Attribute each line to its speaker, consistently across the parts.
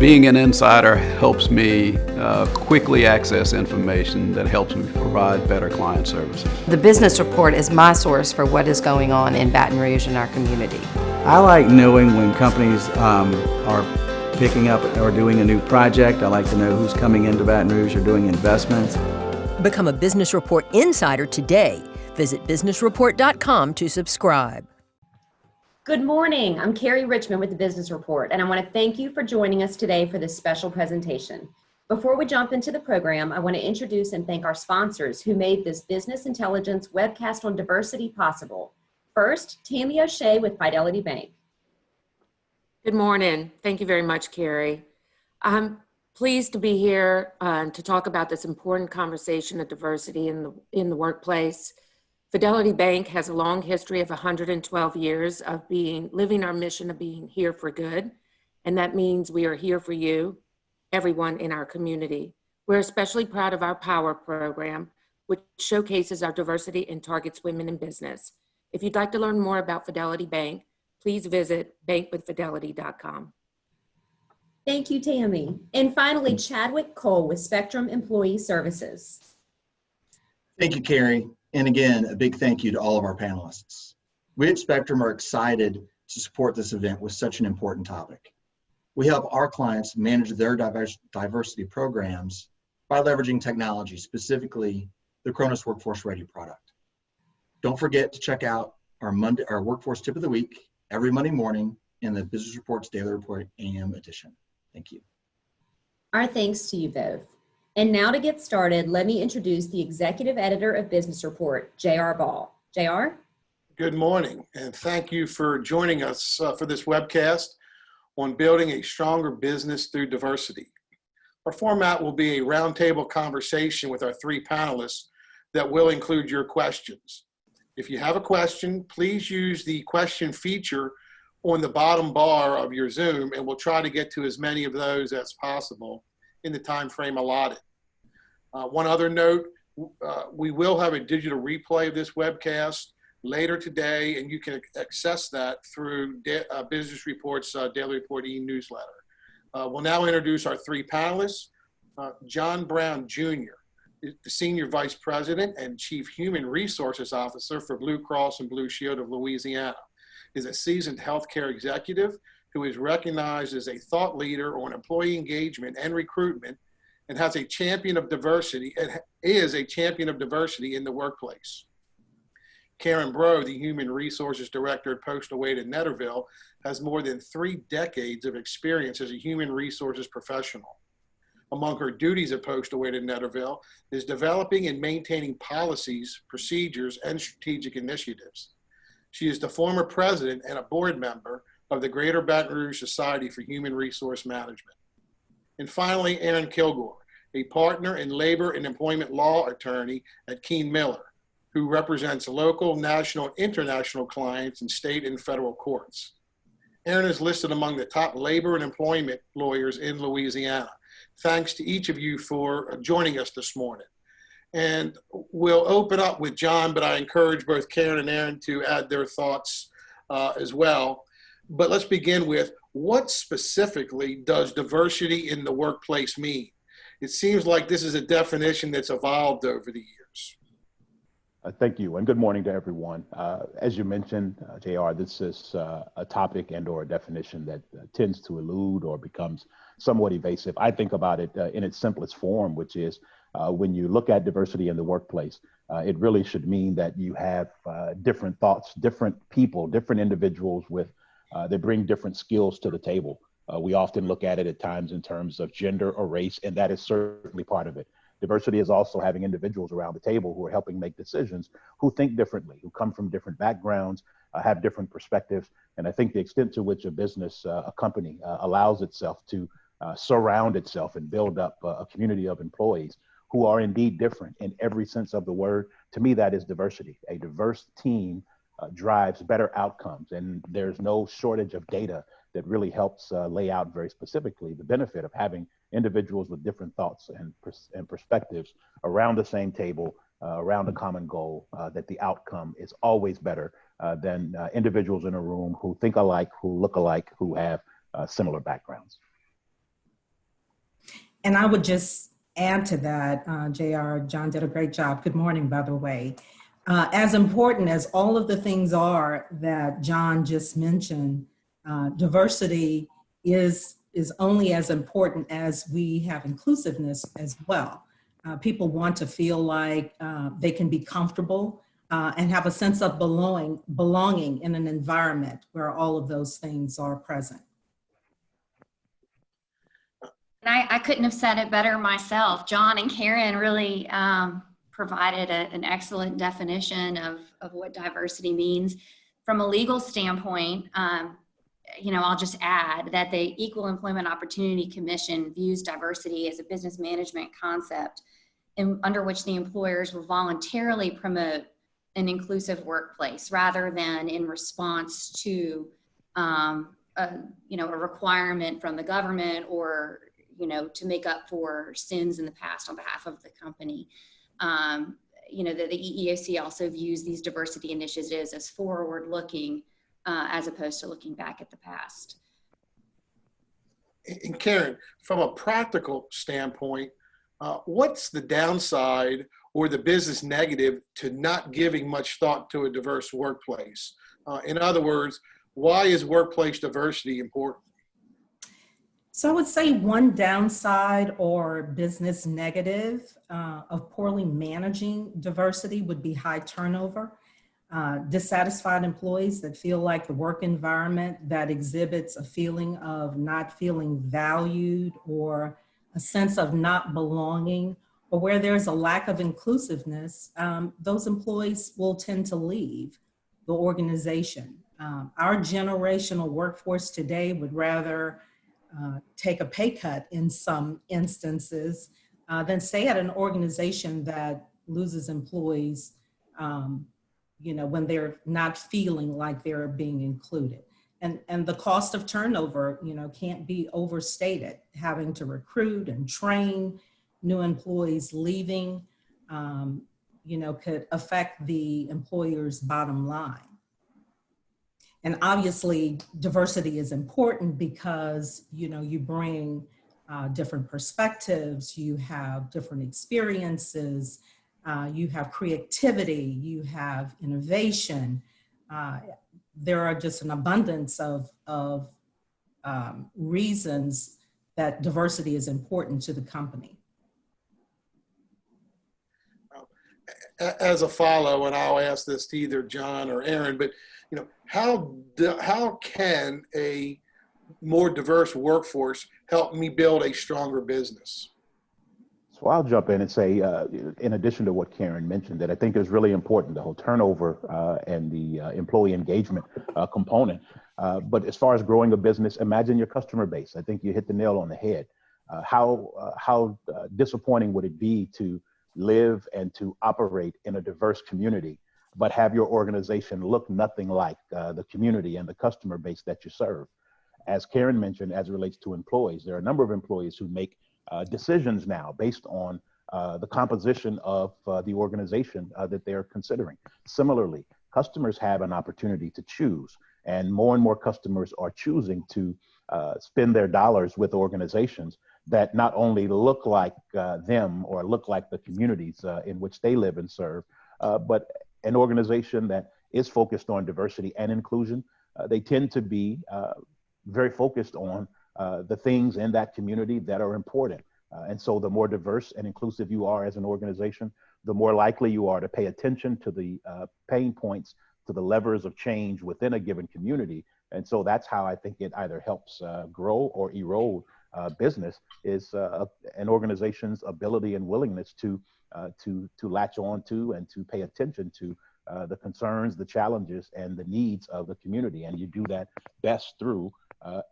Speaker 1: Being an insider helps me quickly access information that helps me provide better client services.
Speaker 2: The business report is my source for what is going on in Baton Rouge and our community.
Speaker 3: I like knowing when companies are picking up or doing a new project. I like to know who's coming into Baton Rouge or doing investments.
Speaker 4: Become a Business Report insider today. Visit businessreport.com to subscribe.
Speaker 5: Good morning. I'm Carrie Richmond with the Business Report, and I want to thank you for joining us today for this special presentation. Before we jump into the program, I want to introduce and thank our sponsors who made this business intelligence webcast on diversity possible. First, Tammy O'Shea with Fidelity Bank.
Speaker 6: Good morning. Thank you very much, Carrie. I'm pleased to be here to talk about this important conversation of diversity in the workplace. Fidelity Bank has a long history of 112 years of living our mission of being here for good. And that means we are here for you, everyone in our community. We're especially proud of our Power program, which showcases our diversity and targets women in business. If you'd like to learn more about Fidelity Bank, please visit bankwithfidelity.com.
Speaker 5: Thank you, Tammy. And finally, Chadwick Cole with Spectrum Employee Services.
Speaker 7: Thank you, Carrie. And again, a big thank you to all of our panelists. We at Spectrum are excited to support this event with such an important topic. We help our clients manage their diversity programs by leveraging technology, specifically the Quotas Workforce Ready product. Don't forget to check out our Workforce Tip of the Week every Monday morning in the Business Report's Daily Report AM edition. Thank you.
Speaker 5: Our thanks to you both. And now to get started, let me introduce the Executive Editor of Business Report, J.R. Ball. J.R.?
Speaker 8: Good morning, and thank you for joining us for this webcast on building a stronger business through diversity. Our format will be a roundtable conversation with our three panelists that will include your questions. If you have a question, please use the question feature on the bottom bar of your Zoom, and we'll try to get to as many of those as possible in the time frame allotted. One other note, we will have a digital replay of this webcast later today, and you can access that through Business Report's Daily Report e-newsletter. We'll now introduce our three panelists. John Brown Jr., the Senior Vice President and Chief Human Resources Officer for Blue Cross and Blue Shield of Louisiana, is a seasoned healthcare executive who is recognized as a thought leader on employee engagement and recruitment, and has a champion of diversity, and is a champion of diversity in the workplace. Karen Bro, the Human Resources Director at Postal Wade in Netterville, has more than 3 decades of experience as a human resources professional. Among her duties at Postal Wade in Netterville is developing and maintaining policies, procedures, and strategic initiatives. She is the former president and a board member of the Greater Baton Rouge Society for Human Resource Management. And finally, Aaron Kilgore, a partner and labor and employment law attorney at Keene Miller, who represents local, national, and international clients in state and federal courts. Aaron is listed among the top labor and employment lawyers in Louisiana. Thanks to each of you for joining us this morning. And we'll open up with John, but I encourage both Karen and Aaron to add their thoughts as well. But let's begin with, what specifically does diversity in the workplace mean? It seems like this is a definition that's evolved over the years.
Speaker 9: Thank you, and good morning to everyone. As you mentioned, JR, this is a topic and or a definition that tends to elude or becomes somewhat evasive. I think about it in its simplest form, which is when you look at diversity in the workplace, it really should mean that you have different thoughts, different people, different individuals with they bring different skills to the table. We often look at it at times in terms of gender or race, and that is certainly part of it. Diversity is also having individuals around the table who are helping make decisions, who think differently, who come from different backgrounds, have different perspectives. And I think the extent to which a business, a company allows itself to surround itself and build up a community of employees who are indeed different in every sense of the word, to me, that is diversity. A diverse team drives better outcomes, and there's no shortage of data that really helps lay out very specifically the benefit of having individuals with different thoughts and perspectives around the same table, around a common goal, that the outcome is always better than individuals in a room who think alike, who look alike, who have similar backgrounds.
Speaker 10: And I would just add to that, JR, John did a great job. Good morning, by the way. As important as all of the things are that John just mentioned, diversity is only as important as we have inclusiveness as well. People want to feel like they can be comfortable and have a sense of belonging in an environment where all of those things are present.
Speaker 11: And I couldn't have said it better myself. John and Karen really provided an excellent definition of what diversity means. From a legal standpoint, I'll just add that the Equal Employment Opportunity Commission views diversity as a business management concept under which the employers will voluntarily promote an inclusive workplace rather than in response to a requirement from the government or to make up for sins in the past on behalf of the company. The EEOC also views these diversity initiatives as forward-looking as opposed to looking back at the past.
Speaker 8: And Karen, from a practical standpoint, what's the downside or the business negative to not giving much thought to a diverse workplace? In other words, why is workplace diversity important?
Speaker 10: So I would say one downside or business negative of poorly managing diversity would be high turnover. Dissatisfied employees that feel like the work environment that exhibits a feeling of not feeling valued or a sense of not belonging, or where there's a lack of inclusiveness, those employees will tend to leave the organization. Our generational workforce today would rather take a pay cut in some instances than stay at an organization that loses employees when they're not feeling like they're being included. And the cost of turnover, can't be overstated. Having to recruit and train new employees leaving, could affect the employer's bottom line. And obviously diversity is important because, you bring different perspectives, you have different experiences, you have creativity, you have innovation. There are just an abundance of reasons that diversity is important to the company.
Speaker 8: As a follow, and I'll ask this to either John or Aaron, but how can a more diverse workforce help me build a stronger business?
Speaker 9: So I'll jump in and say, in addition to what Karen mentioned, that I think is really important, the whole turnover and the employee engagement component. But as far as growing a business, imagine your customer base. I think you hit the nail on the head. How disappointing would it be to live and to operate in a diverse community, but have your organization look nothing like the community and the customer base that you serve? As Karen mentioned, as it relates to employees, there are a number of employees who make decisions now based on the composition of the organization that they're considering. Similarly, customers have an opportunity to choose, and more customers are choosing to spend their dollars with organizations that not only look like them or look like the communities in which they live and serve, but an organization that is focused on diversity and inclusion. They tend to be very focused on the things in that community that are important. And so the more diverse and inclusive you are as an organization, the more likely you are to pay attention to the pain points, to the levers of change within a given community. And so that's how I think it either helps grow or erode business, is an organization's ability and willingness to latch on to and to pay attention to the concerns, the challenges, and the needs of the community. And you do that best through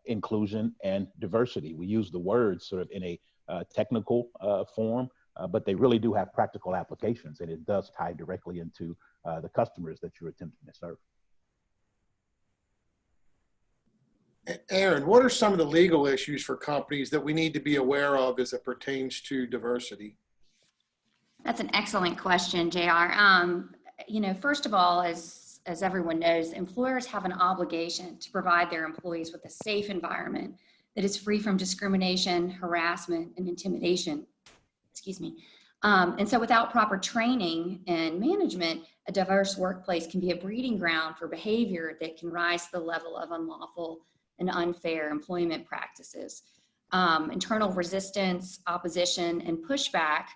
Speaker 9: inclusion and diversity. We use the words sort of in a technical form, but they really do have practical applications, and it does tie directly into the customers that you're attempting to serve.
Speaker 8: Aaron, what are some of the legal issues for companies that we need to be aware of as it pertains to diversity?
Speaker 11: That's an excellent question, JR. First of all, as everyone knows, employers have an obligation to provide their employees with a safe environment that is free from discrimination, harassment, and intimidation. Excuse me. And so without proper training and management, a diverse workplace can be a breeding ground for behavior that can rise to the level of unlawful and unfair employment practices. Internal resistance, opposition, and pushback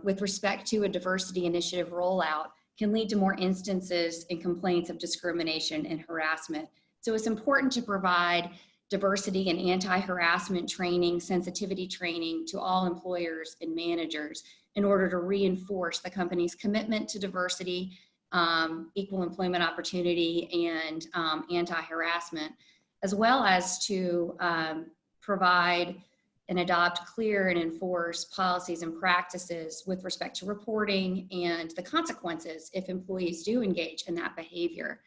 Speaker 11: with respect to a diversity initiative rollout can lead to more instances and complaints of discrimination and harassment. So it's important to provide diversity and anti-harassment training, sensitivity training to all employers and managers in order to reinforce the company's commitment to diversity, equal employment opportunity, and anti-harassment, as well as to provide and adopt clear and enforce policies and practices with respect to reporting and the consequences if employees do engage in that behavior.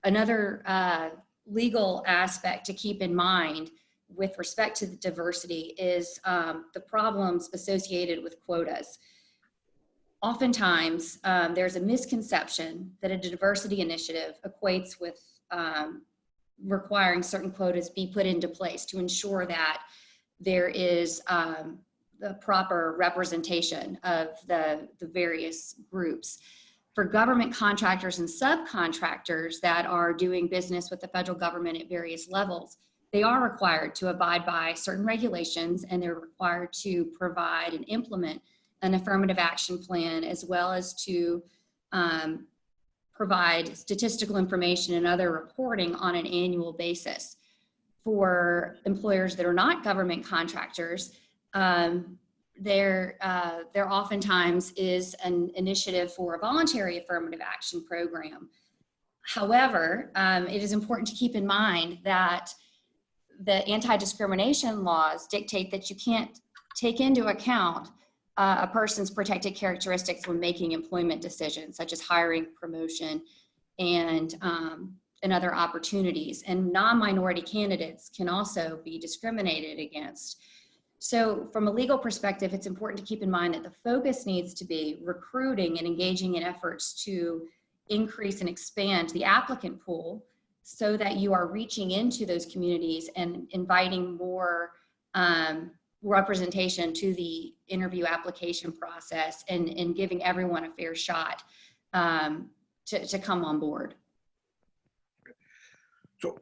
Speaker 11: Another legal aspect to keep in mind with respect to the diversity is the problems associated with quotas. Oftentimes, there's a misconception that a diversity initiative equates with requiring certain quotas be put into place to ensure that there is the proper representation of the various groups. For government contractors and subcontractors that are doing business with the federal government at various levels, they are required to abide by certain regulations, and they're required to provide and implement an affirmative action plan, as well as to provide statistical information and other reporting on an annual basis. For employers that are not government contractors, there oftentimes is an initiative for a voluntary affirmative action program. However, it is important to keep in mind that the anti-discrimination laws dictate that you can't take into account a person's protected characteristics when making employment decisions, such as hiring, promotion, and other opportunities. And non-minority candidates can also be discriminated against. So from a legal perspective, it's important to keep in mind that the focus needs to be recruiting and engaging in efforts to increase and expand the applicant pool so that you are reaching into those communities and inviting more representation to the interview application process and giving everyone a fair shot to come on board.
Speaker 8: So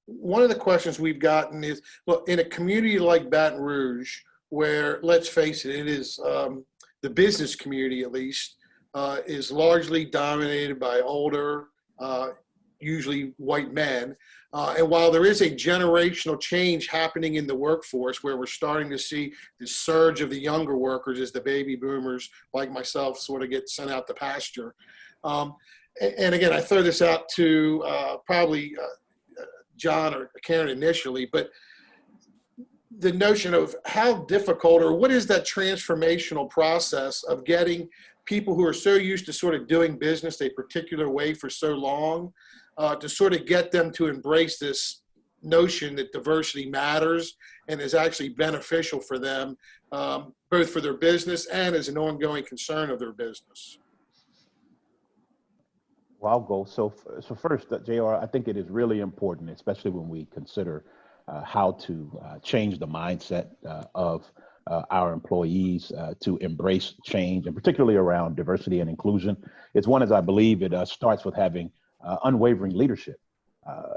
Speaker 8: one of the questions we've gotten is, well, in a community like Baton Rouge, where, let's face it, it is the business community at least, is largely dominated by older, usually white men. And while there is a generational change happening in the workforce where we're starting to see this surge of the younger workers as the baby boomers like myself sort of get sent out to pasture. And again, I throw this out to probably John or Karen initially, but the notion of how difficult or what is that transformational process of getting people who are so used to sort of doing business a particular way for so long to sort of get them to embrace this notion that diversity matters and is actually beneficial for them, both for their business and as an ongoing concern of their business.
Speaker 9: Well, I'll go. So first, JR, I think it is really important, especially when we consider how to change the mindset of our employees to embrace change, and particularly around diversity and inclusion. It's one, as I believe, it starts with having unwavering leadership.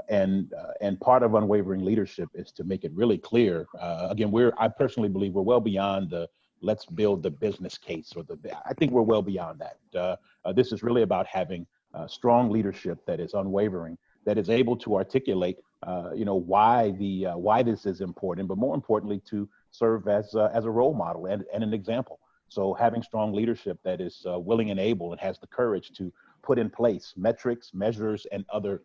Speaker 9: And part of unwavering leadership is to make it really clear. Again, I personally believe we're well beyond the let's build the business case I think we're well beyond that. This is really about having strong leadership that is unwavering, that is able to articulate, why this is important, but more importantly, to serve as a role model and an example. So having strong leadership that is willing and able and has the courage to put in place metrics, measures, and other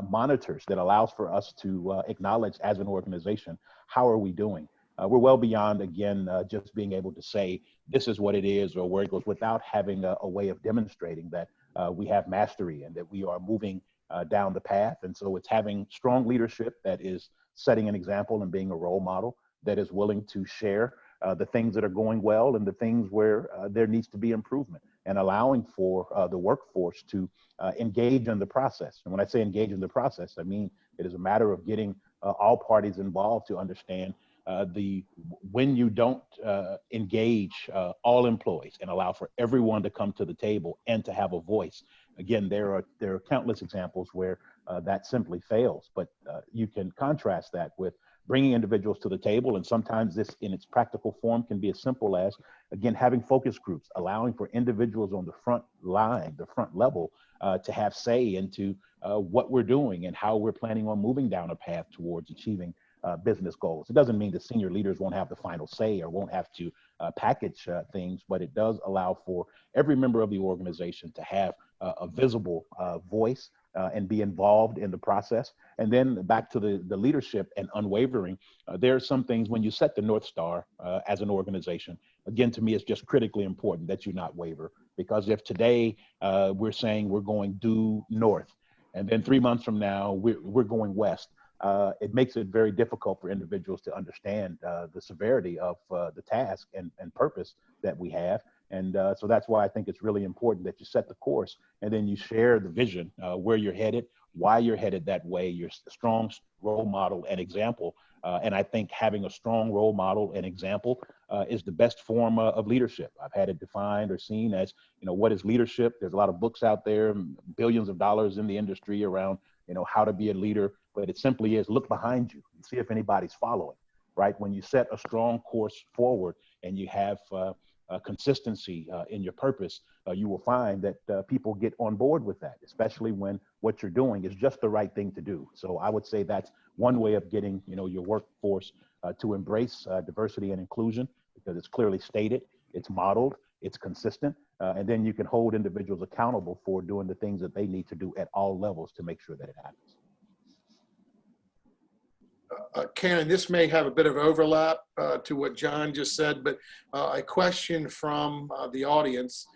Speaker 9: monitors that allows for us to acknowledge as an organization, how are we doing? We're well beyond, again, just being able to say, this is what it is or where it goes without having a way of demonstrating that we have mastery and that we are moving down the path. And so it's having strong leadership that is setting an example and being a role model that is willing to share the things that are going well and the things where there needs to be improvement, and allowing for the workforce to engage in the process. And when I say engage in the process, I mean it is a matter of getting all parties involved to understand when you don't engage all employees and allow for everyone to come to the table and to have a voice. Again, there are countless examples where that simply fails, but you can contrast that with bringing individuals to the table, and sometimes this in its practical form can be as simple as, again, having focus groups, allowing for individuals on the front line, the front level, to have say into what we're doing and how we're planning on moving down a path towards achieving business goals. It doesn't mean the senior leaders won't have the final say or won't have to package things, but it does allow for every member of the organization to have a visible voice and be involved in the process. And then back to the leadership and unwavering, there are some things when you set the North Star as an organization, again, to me, it's just critically important that you not waver. Because if today we're saying we're going due north, and then 3 months from now, we're going west, it makes it very difficult for individuals to understand the severity of the task and purpose that we have. And so that's why I think it's really important that you set the course and then you share the vision, where you're headed, why you're headed that way, your strong role model and example. And I think having a strong role model and example is the best form of leadership. I've had it defined or seen as, what is leadership? There's a lot of books out there, billions of dollars in the industry around, how to be a leader, but it simply is look behind you and see if anybody's following, right? When you set a strong course forward and you have consistency in your purpose, you will find that people get on board with that, especially when what you're doing is just the right thing to do. So I would say that's one way of getting, your workforce to embrace diversity and inclusion, because it's clearly stated, it's modeled, it's consistent, and then you can hold individuals accountable for doing the things that they need to do at all levels to make sure that it happens.
Speaker 8: Karen, this may have a bit of overlap to what John just said, but a question from the audience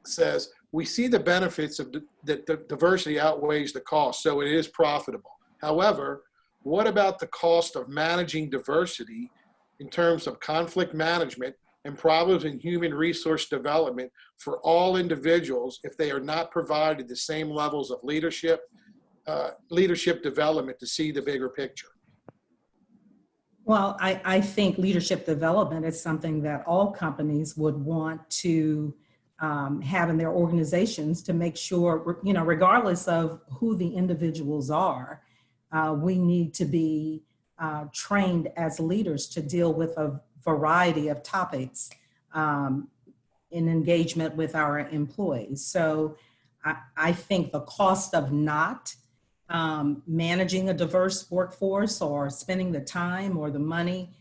Speaker 8: says, we see the benefits of that the diversity outweighs the cost, so it is profitable. However, what about the cost of managing diversity in terms of conflict management and problems in human resource development for all individuals if they are not provided the same levels of leadership development to see the bigger picture?
Speaker 10: Well, I think leadership development is something that all companies would want to have in their organizations to make sure, regardless of who the individuals are, we need to be trained as leaders to deal with a variety of topics in engagement with our employees. So I think the cost of not managing a diverse workforce or spending the time or the money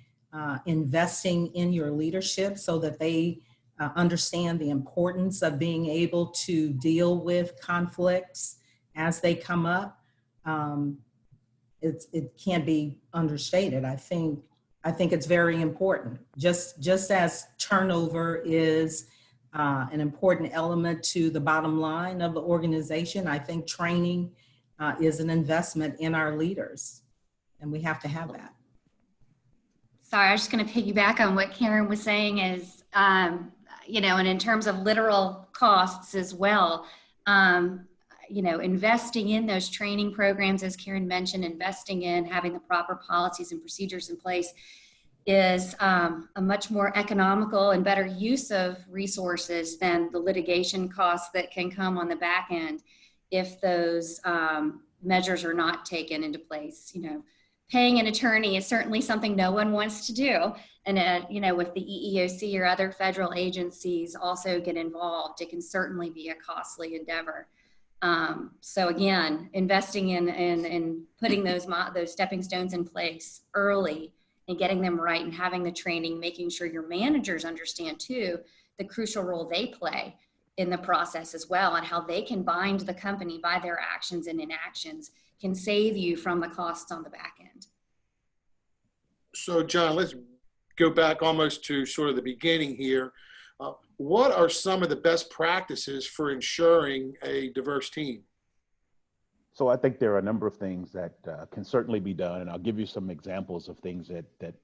Speaker 10: investing in your leadership so that they understand the importance of being able to deal with conflicts as they come up, it can't be understated. I think it's very important. Just as turnover is an important element to the bottom line of the organization, I think training is an investment in our leaders, and we have to have that.
Speaker 11: Sorry, I was just going to piggyback on what Karen was saying is, and in terms of literal costs as well, investing in those training programs, as Karen mentioned, investing in having the proper policies and procedures in place is a much more economical and better use of resources than the litigation costs that can come on the back end if those measures are not taken into place. Paying an attorney is certainly something no one wants to do. And, with the EEOC or other federal agencies also get involved, it can certainly be a costly endeavor. So again, investing in putting those stepping stones in place early and getting them right and having the training, making sure your managers understand too the crucial role they play in the process as well, and how they can bind the company by their actions and inactions can save you from the costs on the back end.
Speaker 8: So John, let's go back almost to sort of the beginning here. What are some of the best practices for ensuring a diverse team?
Speaker 9: So I think there are a number of things that can certainly be done, and I'll give you some examples of things that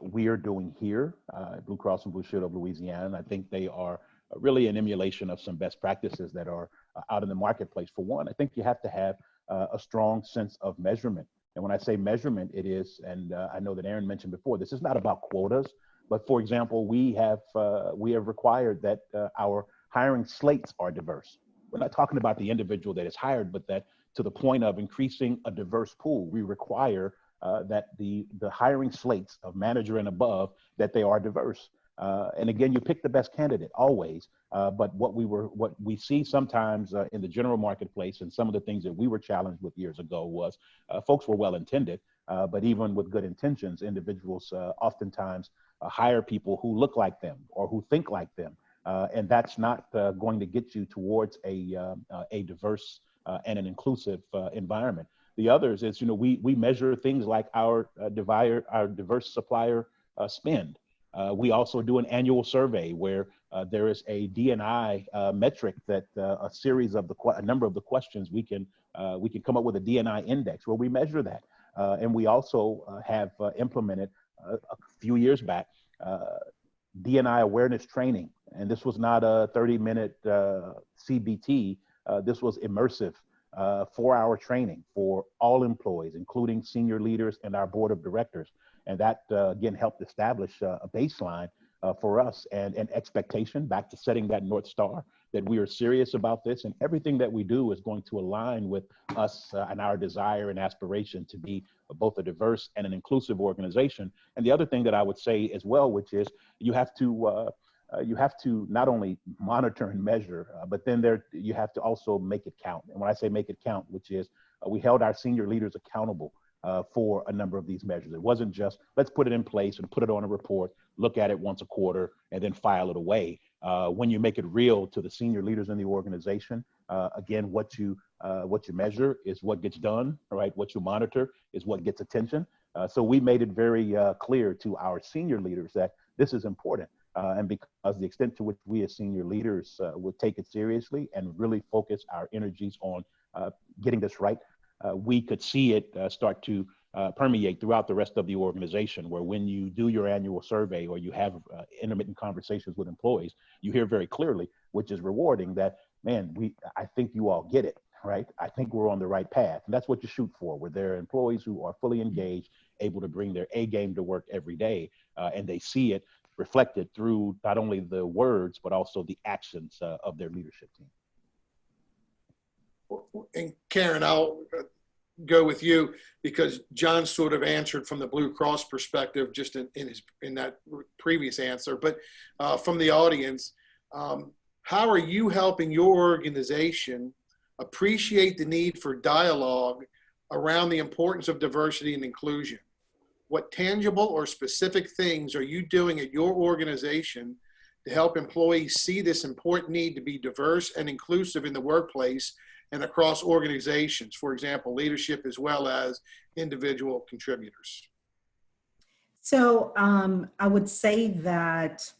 Speaker 9: we are doing here at Blue Cross and Blue Shield of Louisiana. And I think they are really an emulation of some best practices that are out in the marketplace. For one, I think you have to have a strong sense of measurement And when I say measurement, it is, and I know that Aaron mentioned before, this is not about quotas, but for example, we have required that our hiring slates are diverse. We're not talking about the individual that is hired, but that to the point of increasing a diverse pool, we require that the hiring slates of manager and above, that they are diverse. And again, you pick the best candidate always, but what we see sometimes in the general marketplace, and some of the things that we were challenged with years ago was folks were well intended, but even with good intentions, individuals oftentimes hire people who look like them or who think like them, and that's not going to get you towards a diverse and an inclusive environment. The others is, we measure things like our diverse supplier spend. We also do an annual survey where there is a D&I metric that a number of the questions we can come up with a D&I index where we measure that. And we also have implemented a few years back D&I awareness training. And this was not a 30-minute CBT. This was immersive 4-hour training for all employees, including senior leaders and our board of directors. And that, again, helped establish a baseline for us and an expectation, back to setting that North Star, that we are serious about this. And everything that we do is going to align with us and our desire and aspiration to be both a diverse and an inclusive organization. And the other thing that I would say as well, which is you have to not only monitor and measure, but then you have to also make it count. And when I say make it count, which is we held our senior leaders accountable for a number of these measures. It wasn't just, let's put it in place and put it on a report, look at it once a quarter, and then file it away. When you make it real to the senior leaders in the organization, again, what you measure is what gets done, right? What you monitor is what gets attention. So we made it very clear to our senior leaders that this is important. And because the extent to which we as senior leaders would take it seriously and really focus our energies on getting this right, we could see it start to permeate throughout the rest of the organization, where when you do your annual survey or you have intermittent conversations with employees, you hear very clearly, which is rewarding, that, man, I think you all get it, right? I think we're on the right path. And that's what you shoot for, where there are employees who are fully engaged, able to bring their A game to work every day, and they see it reflected through not only the words, but also the actions of their leadership team.
Speaker 8: And Karen, I'll go with you because John sort of answered from the Blue Cross perspective just in that previous answer. But from the audience, how are you helping your organization appreciate the need for dialogue around the importance of diversity and inclusion? What tangible or specific things are you doing at your organization to help employees see this important need to be diverse and inclusive in the workplace and across organizations, for example, leadership as well as individual contributors?
Speaker 10: So I would say that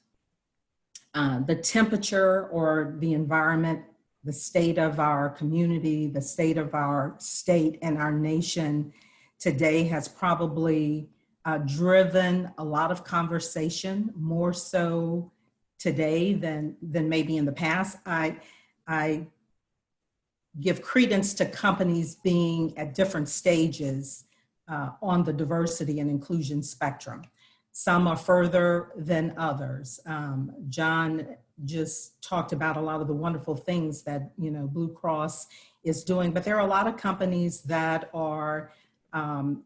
Speaker 10: the temperature or the environment, the state of our community, the state of our state and our nation today has probably driven a lot of conversation, more so today than maybe in the past. I give credence to companies being at different stages on the diversity and inclusion spectrum. Some are further than others. John just talked about a lot of the wonderful things that Blue Cross is doing, but there are a lot of companies that are at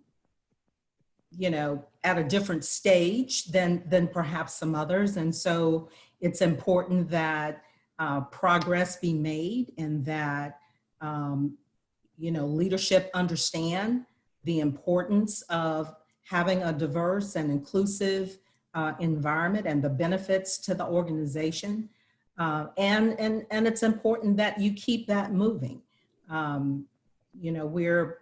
Speaker 10: a different stage than perhaps some others. And so it's important that progress be made and that leadership understand the importance of having a diverse and inclusive environment and the benefits to the organization. And it's important that you keep that moving. We're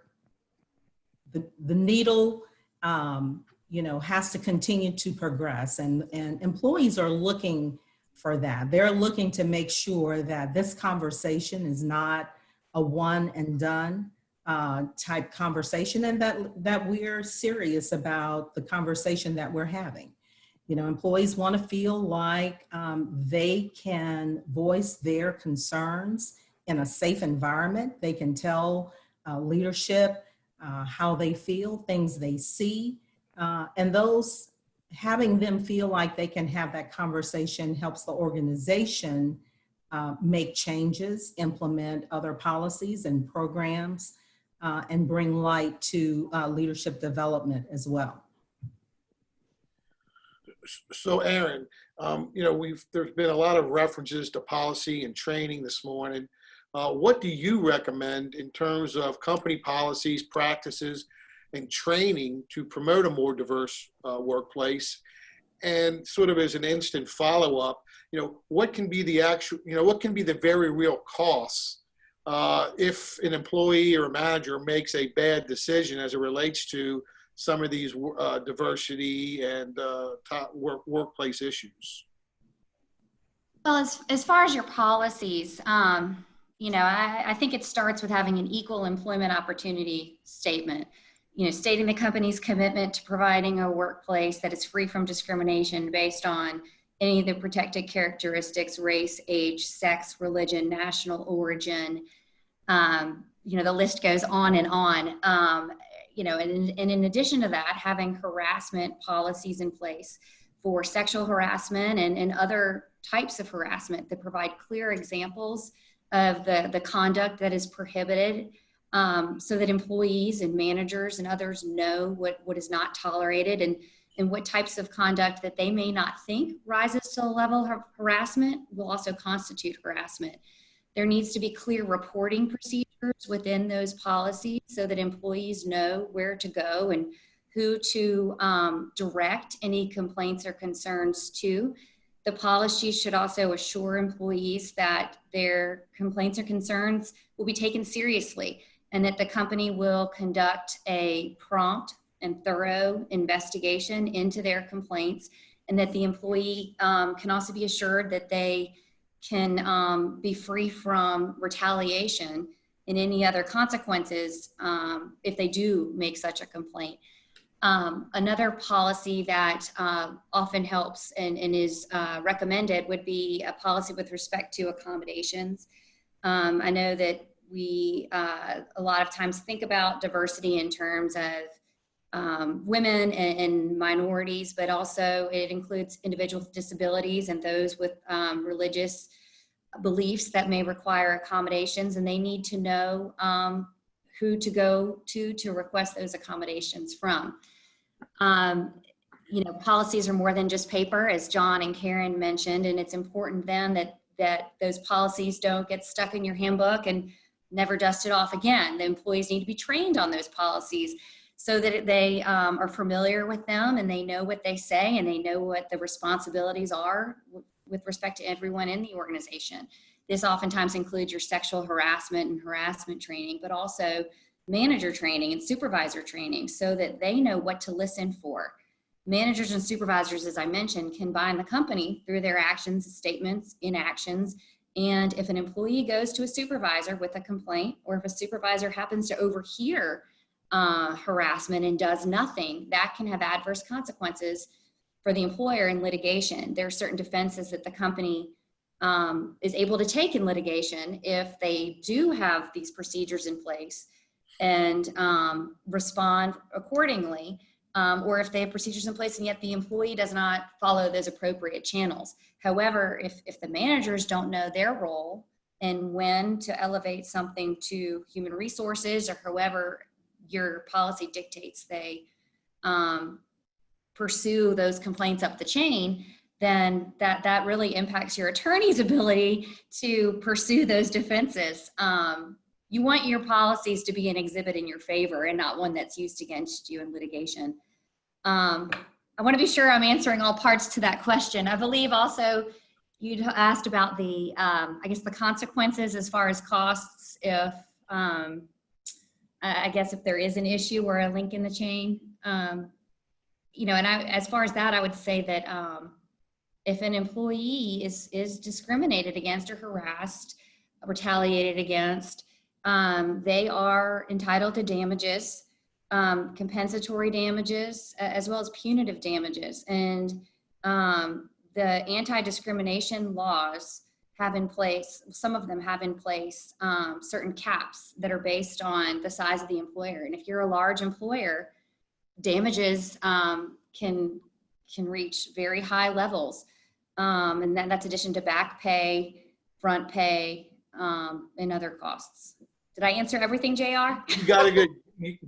Speaker 10: the needle, has to continue to progress, and employees are looking for that. They're looking to make sure that this conversation is not a one and done type conversation, and that we're serious about the conversation that we're having. Employees want to feel like they can voice their concerns in a safe environment. They can tell leadership how they feel, things they see, and those having them feel like they can have that conversation helps the organization make changes, implement other policies and programs, and bring light to leadership development as well.
Speaker 8: So Aaron, there's been a lot of references to policy and training this morning. What do you recommend in terms of company policies, practices, and training to promote a more diverse workplace? And sort of as an instant follow-up, what can be the very real costs if an employee or a manager makes a bad decision as it relates to some of these diversity and workplace issues?
Speaker 11: Well, as far as your policies, I think it starts with having an equal employment opportunity statement. Stating the company's commitment to providing a workplace that is free from discrimination based on any of the protected characteristics, race, age, sex, religion, national origin. The list goes on and on. And in addition to that, having harassment policies in place for sexual harassment and other types of harassment that provide clear examples of the conduct that is prohibited, so that employees and managers and others know what is not tolerated and what types of conduct that they may not think rises to the level of harassment will also constitute harassment. There needs to be clear reporting procedures within those policies so that employees know where to go and who to direct any complaints or concerns to. The policy should also assure employees that their complaints or concerns will be taken seriously and that the company will conduct a prompt and thorough investigation into their complaints, and that the employee can also be assured that they can be free from retaliation and any other consequences if they do make such a complaint. Another policy that often helps and is recommended would be a policy with respect to accommodations. I know that we a lot of times think about diversity in terms of women and minorities, but also it includes individuals with disabilities and those with religious beliefs that may require accommodations, and they need to know who to go to request those accommodations from. Policies are more than just paper, as John and Karen mentioned, and it's important then that those policies don't get stuck in your handbook and never dusted off again. The employees need to be trained on those policies so that they are familiar with them and they know what they say and they know what the responsibilities are with respect to everyone in the organization. This oftentimes includes your sexual harassment and harassment training, but also manager training and supervisor training so that they know what to listen for. Managers and supervisors, as I mentioned, can bind the company through their actions, statements, inactions. And if an employee goes to a supervisor with a complaint, or if a supervisor happens to overhear harassment and does nothing, that can have adverse consequences for the employer in litigation. There are certain defenses that the company is able to take in litigation if they do have these procedures in place and respond accordingly, or if they have procedures in place and yet the employee does not follow those appropriate channels. However, if the managers don't know their role and when to elevate something to human resources or however your policy dictates they pursue those complaints up the chain, then that really impacts your attorney's ability to pursue those defenses. You want your policies to be an exhibit in your favor and not one that's used against you in litigation. I want to be sure I'm answering all parts to that question. I believe also you asked about the, the consequences as far as costs if, if there is an issue or a link in the chain. As far as that, I would say that if an employee is discriminated against or harassed, retaliated against, they are entitled to damages, compensatory damages, as well as punitive damages. And the anti-discrimination laws have in place, some of them have in place certain caps that are based on the size of the employer. And if you're a large employer, damages can reach very high levels. And that's addition to back pay, front pay, and other costs. Did I answer everything, JR?
Speaker 8: You got to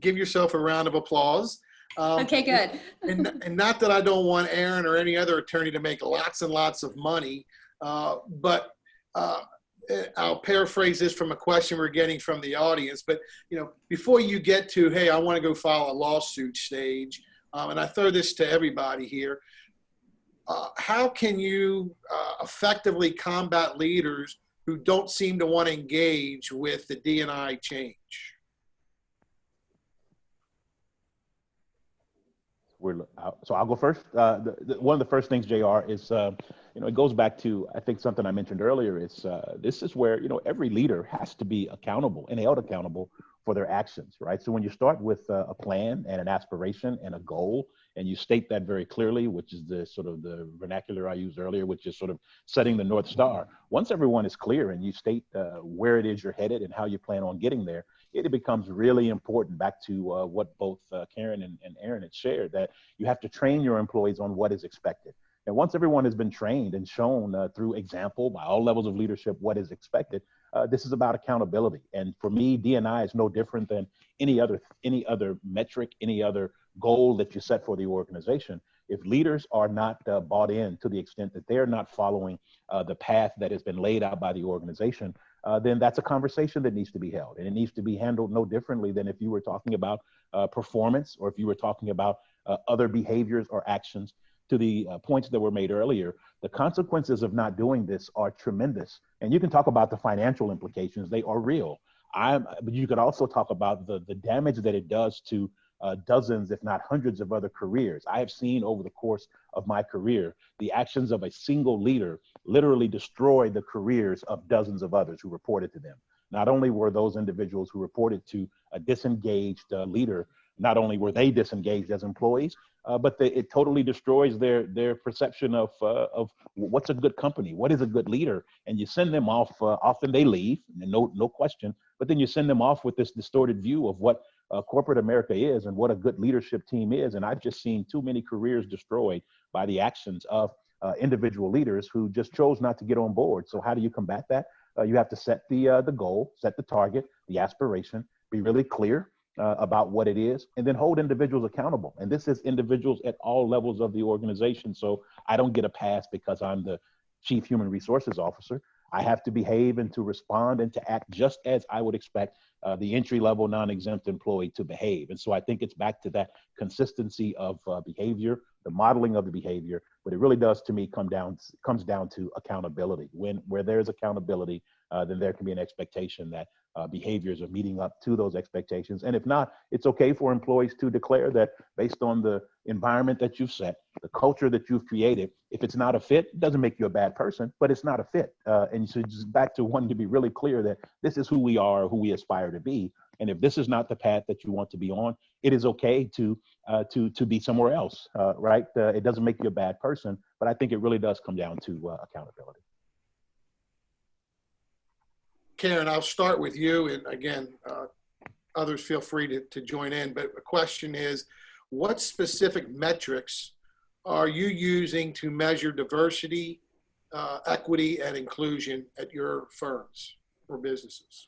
Speaker 8: give yourself a round of applause.
Speaker 11: Okay, good.
Speaker 8: And not that I don't want Aaron or any other attorney to make lots and lots of money, but I'll paraphrase this from a question we're getting from the audience. But before you get to, hey, I want to go file a lawsuit stage, and I throw this to everybody here, how can you effectively combat leaders who don't seem to want to engage with the D&I change?
Speaker 9: So I'll go first. One of the first things, JR, is, it goes back to, I think, something I mentioned earlier. This is where, every leader has to be accountable and held accountable for their actions, right? So when you start with a plan and an aspiration and a goal, and you state that very clearly, which is the sort of the vernacular I used earlier, which is sort of setting the North Star. Once everyone is clear and you state where it is you're headed and how you plan on getting there, it becomes really important, back to what both Karen and Aaron had shared, that you have to train your employees on what is expected. And once everyone has been trained and shown through example by all levels of leadership what is expected, this is about accountability. And for me, D&I is no different than any other metric, any other goal that you set for the organization. If leaders are not bought in to the extent that they're not following the path that has been laid out by the organization, then that's a conversation that needs to be held. And it needs to be handled no differently than if you were talking about performance, or if you were talking about other behaviors or actions. To the points that were made earlier, the consequences of not doing this are tremendous. And you can talk about the financial implications, they are real. But you could also talk about the damage that it does to dozens, if not hundreds of other careers. I have seen over the course of my career, the actions of a single leader literally destroy the careers of dozens of others who reported to them. Not only were those individuals who reported to a disengaged leader, not only were they disengaged as employees, but it totally destroys their perception of what's a good company, what is a good leader. And you send them off, often they leave, and no question, but then you send them off with this distorted view of what corporate America is and what a good leadership team is. And I've just seen too many careers destroyed by the actions of individual leaders who just chose not to get on board. So how do you combat that? You have to set the goal, set the target, the aspiration, be really clear about what it is, and then hold individuals accountable. And this is individuals at all levels of the organization. So I don't get a pass because I'm the Chief Human Resources Officer. I have to behave and to respond and to act just as I would expect the entry-level non-exempt employee to behave. And so I think it's back to that consistency of behavior, the modeling of the behavior, but it really does, to me, comes down to accountability. Where there's accountability, then there can be an expectation that behaviors are meeting up to those expectations. And if not, it's okay for employees to declare that based on the environment that you've set, the culture that you've created, if it's not a fit, it doesn't make you a bad person, but it's not a fit. And so just back to wanting to be really clear that this is who we are, who we aspire to be. And if this is not the path that you want to be on, it is okay to be somewhere else, right? It doesn't make you a bad person, but I think it really does come down to accountability.
Speaker 8: Karen, I'll start with you. And again, others feel free to join in. But the question is, what specific metrics are you using to measure diversity, equity, and inclusion at your firms or businesses?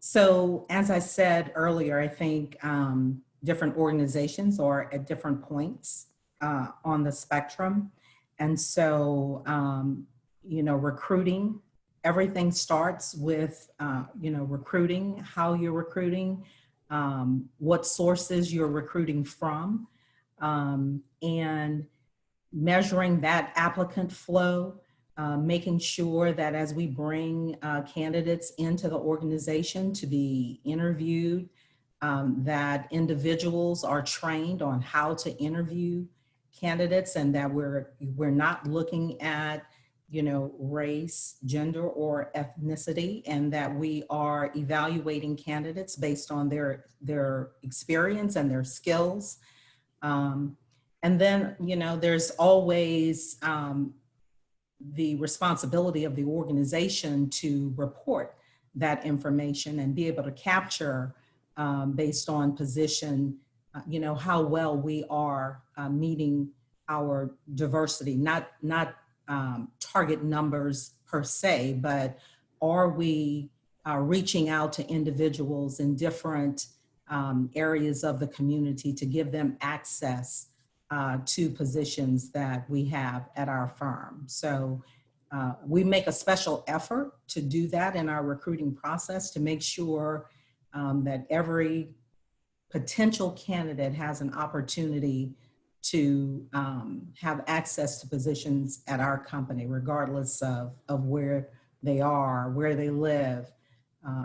Speaker 10: So as I said earlier, I think different organizations are at different points on the spectrum. And so, recruiting, everything starts with, recruiting, how you're recruiting, what sources you're recruiting from, and measuring that applicant flow, making sure that as we bring candidates into the organization to be interviewed, that individuals are trained on how to interview candidates, and that we're not looking at race, gender, or ethnicity, and that we are evaluating candidates based on their experience and their skills. And then, there's always the responsibility of the organization to report that information and be able to capture based on position, how well we are meeting our diversity, not target numbers per se, but are we reaching out to individuals in different areas of the community to give them access to positions that we have at our firm. So we make a special effort to do that in our recruiting process to make sure that every potential candidate has an opportunity to have access to positions at our company, regardless of where they are, where they live.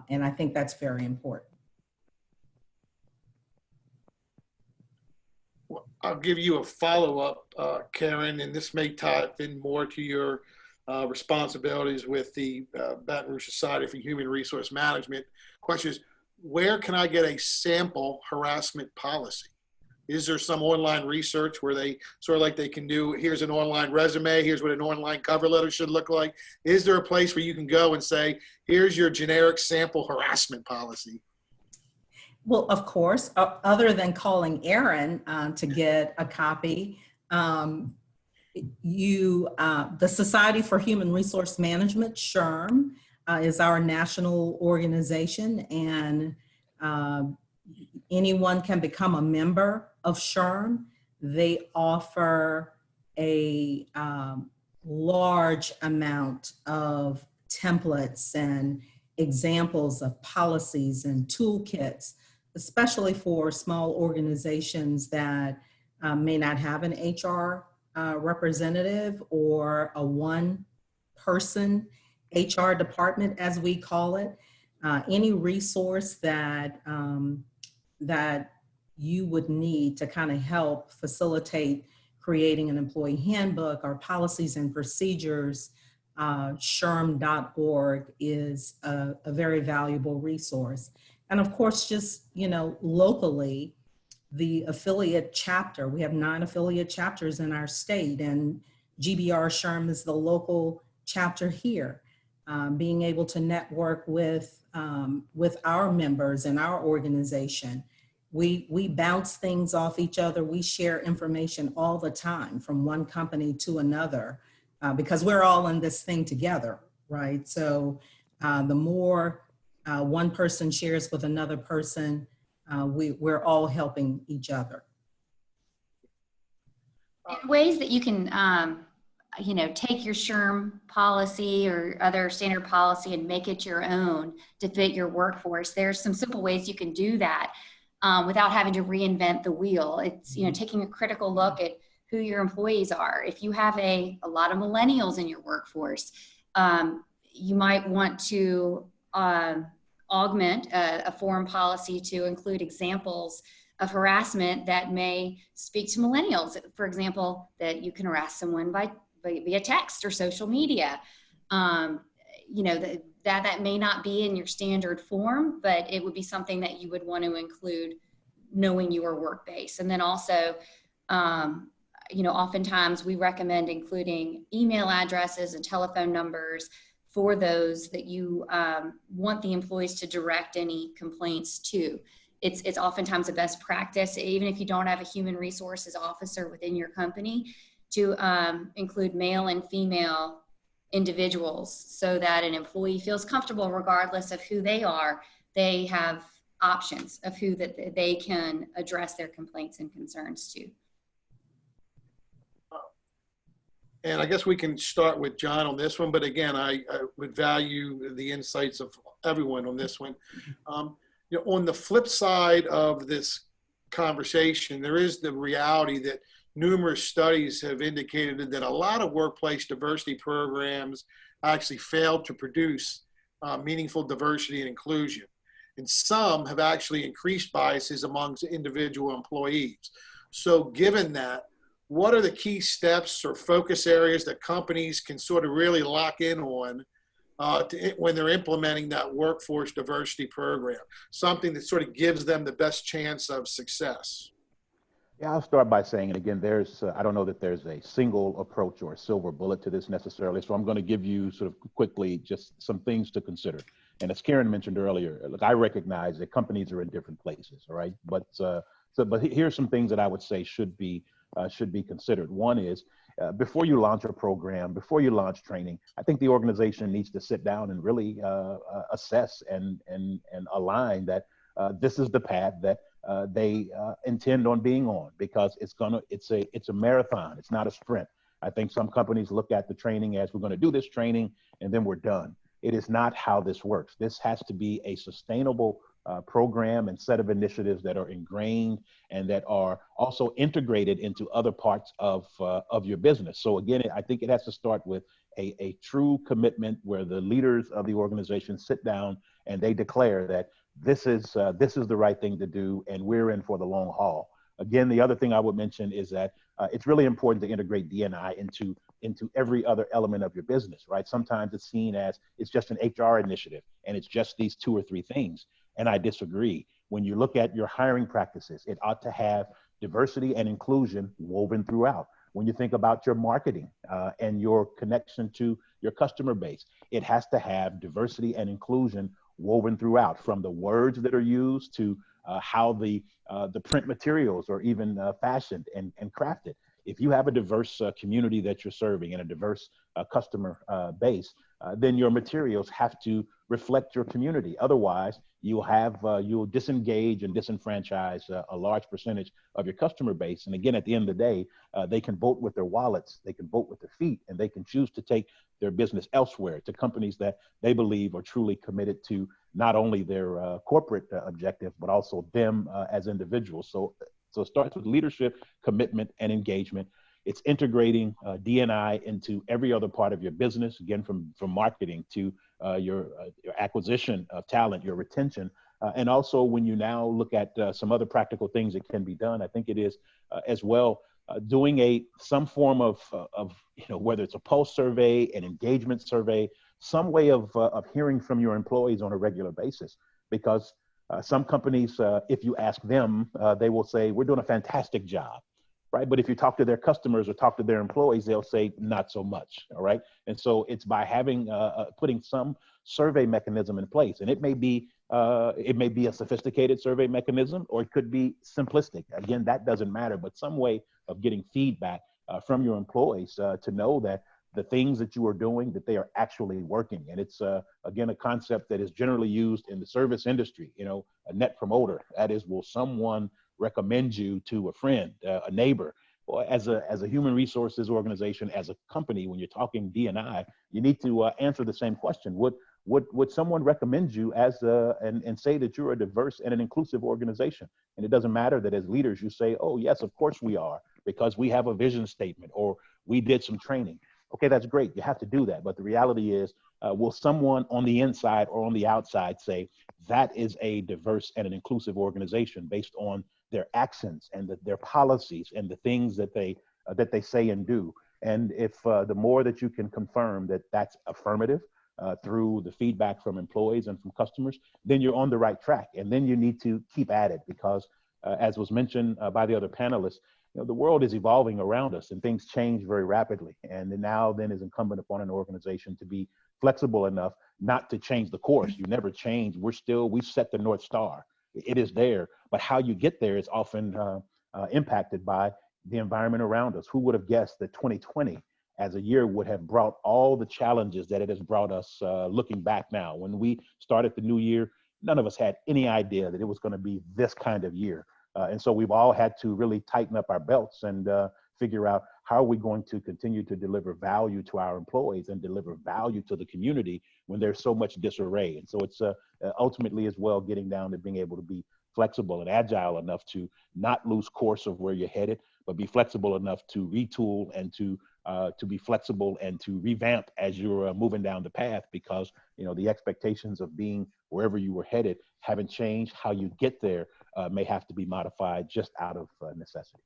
Speaker 10: And I think that's very important.
Speaker 8: Well, I'll give you a follow-up, Karen, and this may tie in more to your responsibilities with the Baton Rouge Society for Human Resource Management. Question is, where can I get a sample harassment policy? Is there some online research where they sort of like they can do, here's an online resume, here's what an online cover letter should look like? Is there a place where you can go and say, here's your generic sample harassment policy?
Speaker 10: Well, of course, other than calling Aaron to get a copy, the Society for Human Resource Management, SHRM, is our national organization, and anyone can become a member of SHRM. They offer a large amount of templates and examples of policies and toolkits, especially for small organizations that may not have an HR representative or a one-person HR department, as we call it. Any resource that that you would need to kind of help facilitate creating an employee handbook or policies and procedures, shrm.org is a very valuable resource. And of course, just, locally, the affiliate chapter, we have 9 affiliate chapters in our state, and GBR SHRM is the local chapter here. Being able to network with our members and our organization. We bounce things off each other. We share information all the time from one company to another because we're all in this thing together, right? So the more one person shares with another person, we're all helping each other.
Speaker 11: In ways that you can, take your SHRM policy or other standard policy and make it your own to fit your workforce. There's some simple ways you can do that without having to reinvent the wheel. It's, taking a critical look at who your employees are. If you have a lot of millennials in your workforce, you might want to augment a foreign policy to include examples of harassment that may speak to millennials. For example, that you can harass someone via text or social media. That may not be in your standard form, but it would be something that you would want to include knowing your work base. And then also, oftentimes we recommend including email addresses and telephone numbers for those that you want the employees to direct any complaints to. It's oftentimes a best practice, even if you don't have a human resources officer within your company, to include male and female individuals so that an employee feels comfortable regardless of who they are. They have options of who that they can address their complaints and concerns to.
Speaker 8: And I guess we can start with John on this one, but again, I would value the insights of everyone on this one. On the flip side of this conversation, there is the reality that numerous studies have indicated that a lot of workplace diversity programs actually failed to produce meaningful diversity and inclusion. And some have actually increased biases amongst individual employees. So given that, what are the key steps or focus areas that companies can sort of really lock in on when they're implementing that workforce diversity program? Something that sort of gives them the best chance of success.
Speaker 9: Yeah, I'll start by saying, and again, I don't know that there's a single approach or a silver bullet to this necessarily. So I'm going to give you sort of quickly just some things to consider. And as Karen mentioned earlier, look, I recognize that companies are in different places, all right? But here's some things that I would say should be considered. One is before you launch a program, before you launch training, I think the organization needs to sit down and really assess and align that this is the path that they intend on being on, because it's a marathon. It's not a sprint. I think some companies look at the training as we're going to do this training and then we're done. It is not how this works. This has to be a sustainable program and set of initiatives that are ingrained and that are also integrated into other parts of your business. So again, I think it has to start with a true commitment where the leaders of the organization sit down and they declare that this is the right thing to do, and we're in for the long haul. Again, the other thing I would mention is that it's really important to integrate D&I into every other element of your business, right? Sometimes it's seen as it's just an HR initiative and it's just these 2 or 3 things. And I disagree. When you look at your hiring practices, it ought to have diversity and inclusion woven throughout. When you think about your marketing and your connection to your customer base, it has to have diversity and inclusion woven throughout, from the words that are used to how the print materials are even fashioned and crafted. If you have a diverse community that you're serving and a diverse customer base, then your materials have to reflect your community. Otherwise, you'll disengage and disenfranchise a large percentage of your customer base. And again, at the end of the day, they can vote with their wallets, they can vote with their feet, and they can choose to take their business elsewhere to companies that they believe are truly committed to not only their corporate objective, but also them as individuals. So it starts with leadership, commitment, and engagement. It's integrating D&I into every other part of your business, again, from marketing to your acquisition of talent, your retention. And also when you now look at some other practical things that can be done, I think it is as well doing some form of whether it's a pulse survey, an engagement survey, some way of hearing from your employees on a regular basis. Because some companies, if you ask them, they will say, we're doing a fantastic job, right? But if you talk to their customers or talk to their employees, they'll say, not so much, all right? And so it's by having, putting some survey mechanism in place. And it may be a sophisticated survey mechanism, or it could be simplistic. Again, that doesn't matter, but some way of getting feedback from your employees to know that the things that you are doing, that they are actually working. And it's, again, a concept that is generally used in the service industry, a net promoter. That is, will someone recommend you to a friend, a neighbor? Well, as a human resources organization, as a company, when you're talking D&I, you need to answer the same question. Would someone recommend you and say that you're a diverse and an inclusive organization? And it doesn't matter that as leaders, you say, oh, yes, of course we are, because we have a vision statement or we did some training. Okay, that's great. You have to do that. But the reality is, will someone on the inside or on the outside say that is a diverse and an inclusive organization based on their actions and their policies and the things that they say and do? And if the more that you can confirm that that's affirmative through the feedback from employees and from customers, then you're on the right track. And then you need to keep at it, because as was mentioned by the other panelists, the world is evolving around us and things change very rapidly. And then is incumbent upon an organization to be flexible enough not to change the course. You never change. We've set the North Star. It is there, but how you get there is often impacted by the environment around us. Who would have guessed that 2020 as a year would have brought all the challenges that it has brought us looking back now? When we started the new year, none of us had any idea that it was going to be this kind of year. And so we've all had to really tighten up our belts and figure out how are we going to continue to deliver value to our employees and deliver value to the community when there's so much disarray. And so it's ultimately as well getting down to being able to be flexible and agile enough to not lose course of where you're headed, but be flexible enough to retool and to be flexible and to revamp as you're moving down the path, because the expectations of being wherever you were headed haven't changed. How you get there may have to be modified just out of necessity.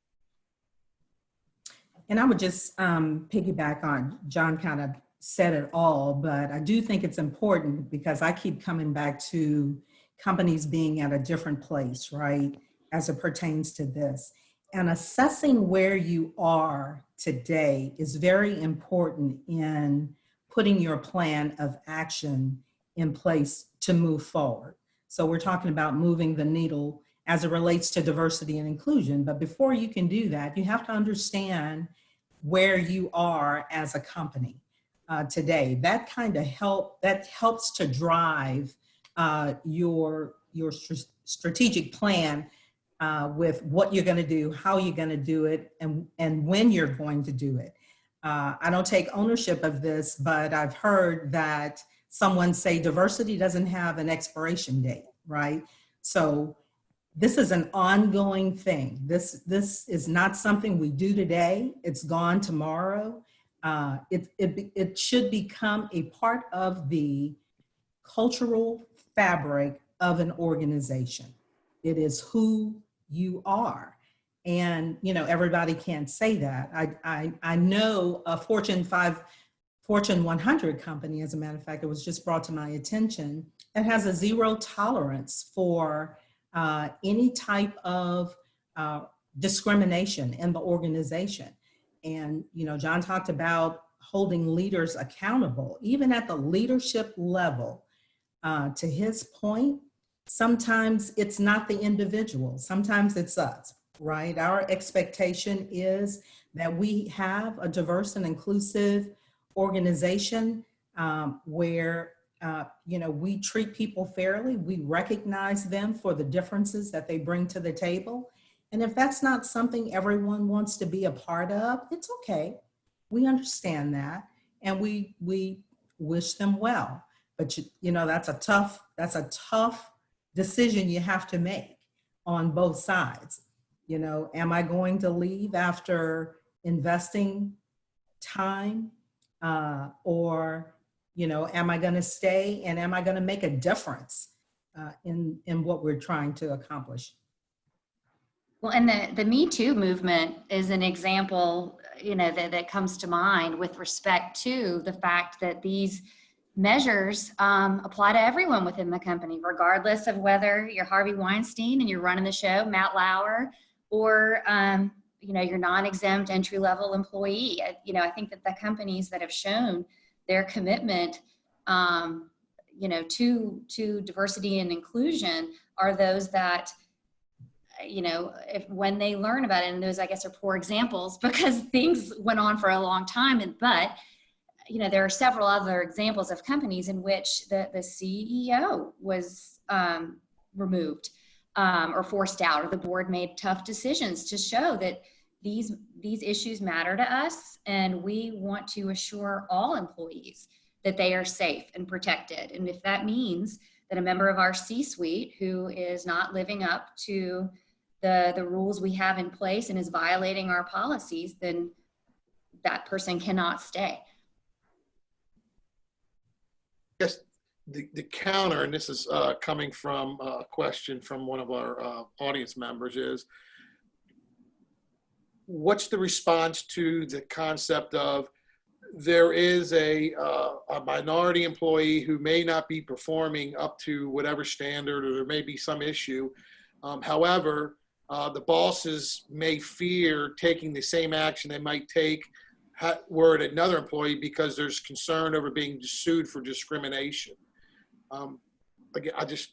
Speaker 10: And I would just piggyback on, John kind of said it all, but I do think it's important because I keep coming back to companies being at a different place, right, as it pertains to this. And assessing where you are today is very important in putting your plan of action in place to move forward. So we're talking about moving the needle as it relates to diversity and inclusion. But before you can do that, you have to understand where you are as a company today. That helps to drive your strategic plan with what you're going to do, how you're going to do it, and when you're going to do it. I don't take ownership of this, but I've heard that someone say diversity doesn't have an expiration date, right? So this is an ongoing thing. This is not something we do today. It's gone tomorrow. It should become a part of the cultural fabric of an organization. It is who you are. And, you know, everybody can't say that. I know a Fortune 100 company, as a matter of fact, it was just brought to my attention, that has a zero tolerance for any type of discrimination in the organization. And, you know, John talked about holding leaders accountable, even at the leadership level. To his point, sometimes it's not the individual, sometimes it's us, right? Our expectation is that we have a diverse and inclusive organization where you know, we treat people fairly, we recognize them for the differences that they bring to the table. And if that's not something everyone wants to be a part of, it's okay. We understand that, and we wish them well. But you know, that's a tough decision you have to make on both sides. You know, am I going to leave after investing time, or, you know, am I going to stay, and am I going to make a difference in what we're trying to accomplish?
Speaker 11: Well, and the Me Too movement is an example, you know, that comes to mind with respect to the fact that these measures apply to everyone within the company, regardless of whether you're Harvey Weinstein and you're running the show, Matt Lauer, or you know, your non-exempt entry-level employee. You know, I think that the companies that have shown their commitment, you know, to diversity and inclusion are those that, you know, when they learn about it, and those, I guess, are poor examples because things went on for a long time, but you know, there are several other examples of companies in which the CEO was removed or forced out, or the board made tough decisions to show that these issues matter to us, and we want to assure all employees that they are safe and protected. And if that means that a member of our C-suite who is not living up to the rules we have in place and is violating our policies, then that person cannot stay.
Speaker 8: Yes, the counter, and this is coming from a question from one of our audience members, is what's the response to the concept of there is a minority employee who may not be performing up to whatever standard, or there may be some issue. However, the bosses may fear taking the same action they might take were it another employee because there's concern over being sued for discrimination. Again, I just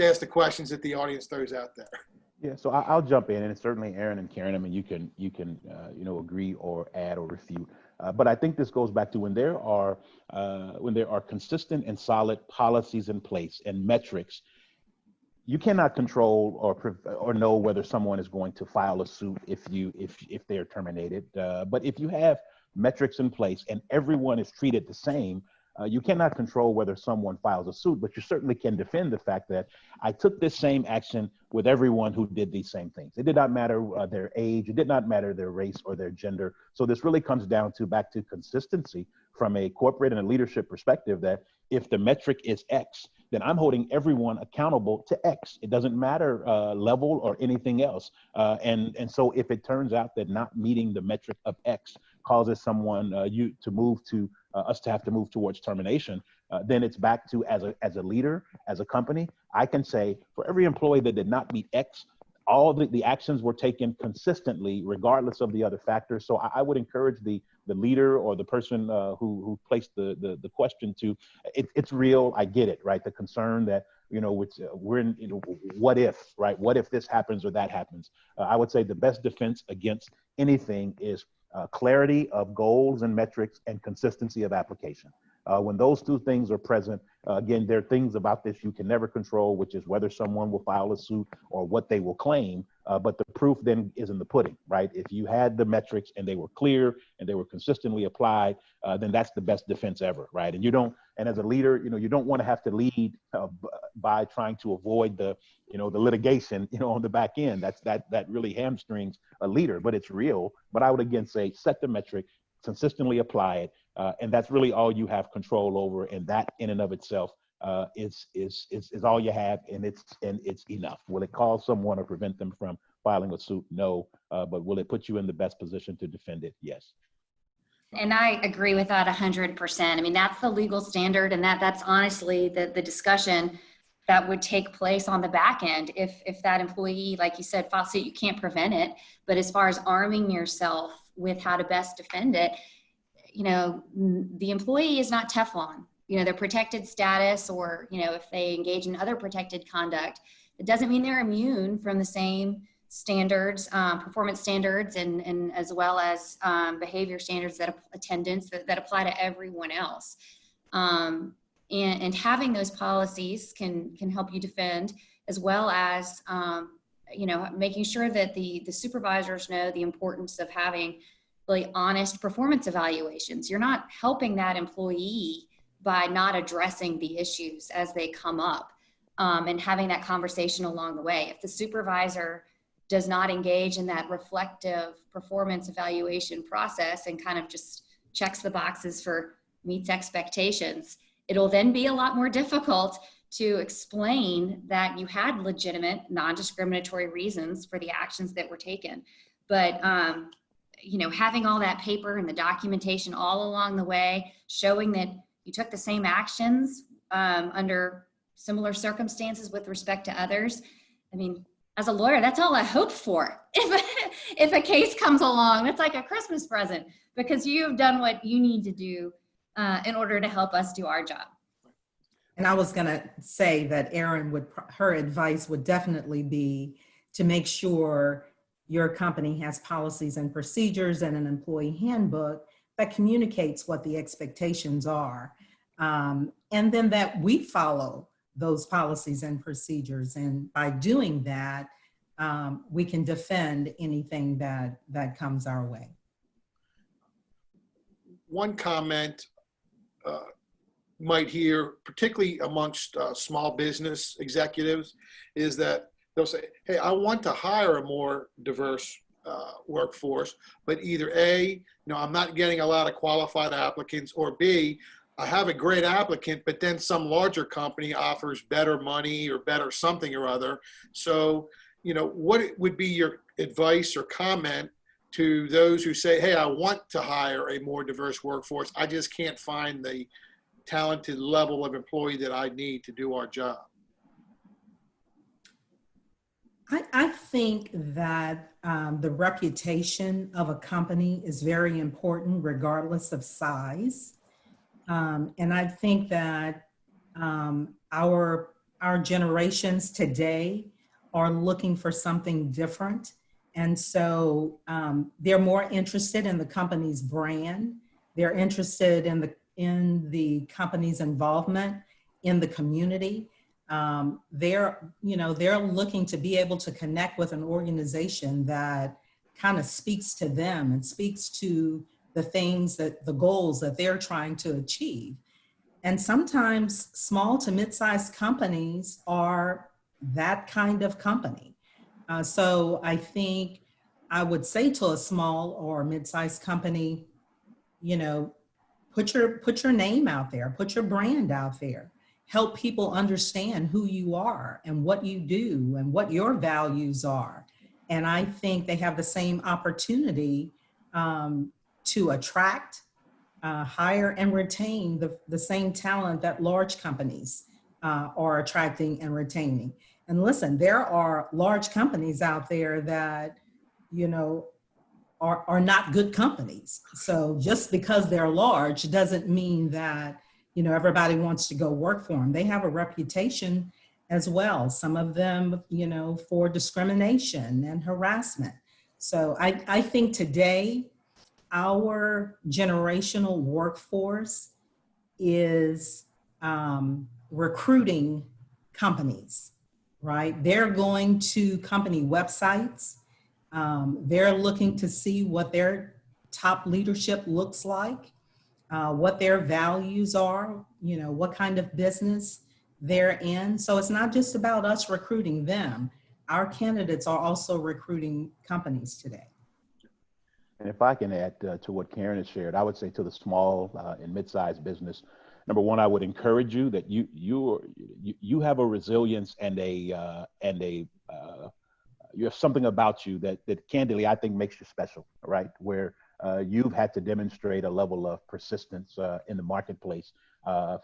Speaker 8: ask the questions that the audience throws out there.
Speaker 9: Yeah, so I'll jump in, and certainly Aaron and Karen, I mean, you can you know, agree or add or refute. But I think this goes back to when there are consistent and solid policies in place and metrics. You cannot control or know whether someone is going to file a suit if they are terminated. But if you have metrics in place and everyone is treated the same, you cannot control whether someone files a suit, but you certainly can defend the fact that I took this same action with everyone who did these same things. It did not matter their age, it did not matter their race or their gender. So this really comes down to back to consistency from a corporate and a leadership perspective, that if the metric is X, then I'm holding everyone accountable to X. It doesn't matter level or anything else. And so if it turns out that not meeting the metric of X causes someone us to have to move towards termination, then it's back to as a leader, as a company, I can say for every employee that did not meet X, all the actions were taken consistently, regardless of the other factors. So I would encourage the leader or the person who placed the question to, it's real. I get it, right? The concern that, we're in, what if, right? What if this happens or that happens? I would say the best defense against anything is clarity of goals and metrics and consistency of application. When those two things are present, again, there are things about this you can never control, which is whether someone will file a suit or what they will claim. But the proof then is in the pudding, right? If you had the metrics and they were clear and they were consistently applied, then that's the best defense ever, right? And as a leader, you don't want to have to lead by trying to avoid the litigation, on the back end. That really hamstrings a leader, but it's real. But I would again say, set the metric, consistently apply it, and that's really all you have control over. And that in and of itself is all you have, and it's enough. Will it cause someone or prevent them from filing a suit? No, but will it put you in the best position to defend it? Yes.
Speaker 11: And I agree with that 100%. I mean, that's the legal standard, and that's honestly the discussion that would take place on the back end. If that employee, like you said, files suit, you can't prevent it. But as far as arming yourself with how to best defend it, the employee is not Teflon. Their protected status, or, if they engage in other protected conduct, it doesn't mean they're immune from the same standards, performance standards, and as well as behavior standards, attendance that apply to everyone else. And having those policies can help you defend, as well as making sure that the supervisors know the importance of having really honest performance evaluations. You're not helping that employee by not addressing the issues as they come up, and having that conversation along the way. If the supervisor does not engage in that reflective performance evaluation process and kind of just checks the boxes for meets expectations, it'll then be a lot more difficult to explain that you had legitimate, non-discriminatory reasons for the actions that were taken. But having all that paper and the documentation all along the way, showing that you took the same actions under similar circumstances with respect to others. I mean, as a lawyer, that's all I hope for. If a case comes along, that's like a Christmas present, because you've done what you need to do in order to help us do our job.
Speaker 10: And I was going to say that her advice would definitely be to make sure your company has policies and procedures and an employee handbook that communicates what the expectations are. And then that we follow those policies and procedures. And by doing that, we can defend anything that comes our way.
Speaker 8: One comment might hear, particularly amongst small business executives, is that they'll say, hey, I want to hire a more diverse workforce, but either A, I'm not getting a lot of qualified applicants, or B, I have a great applicant, but then some larger company offers better money or better something or other. So, what would be your advice or comment to those who say, hey, I want to hire a more diverse workforce, I just can't find the talented level of employee that I need to do our job?
Speaker 10: I think that the reputation of a company is very important regardless of size. And I think that our generations today are looking for something different. And so they're more interested in the company's brand. They're interested in the company's involvement in the community. They're looking to be able to connect with an organization that kind of speaks to them and speaks to the goals that they're trying to achieve. And sometimes small to mid-sized companies are that kind of company. So I think I would say to a small or mid-sized company, put your name out there, put your brand out there, help people understand who you are and what you do and what your values are. And I think they have the same opportunity to attract, hire, and retain the same talent that large companies are attracting and retaining. And listen, there are large companies out there that, you know, are not good companies. So just because they're large doesn't mean that, you know, everybody wants to go work for them. They have a reputation as well. Some of them, you know, for discrimination and harassment. So I think today our generational workforce is recruiting companies, right? They're going to company websites. They're looking to see what their top leadership looks like, what their values are, you know, what kind of business they're in. So it's not just about us recruiting them. Our candidates are also recruiting companies today.
Speaker 9: And if I can add to what Karen has shared, I would say to the small and mid-sized business, number one, I would encourage you that you have a resilience and you have something about you that candidly I think makes you special, right? Where you've had to demonstrate a level of persistence in the marketplace,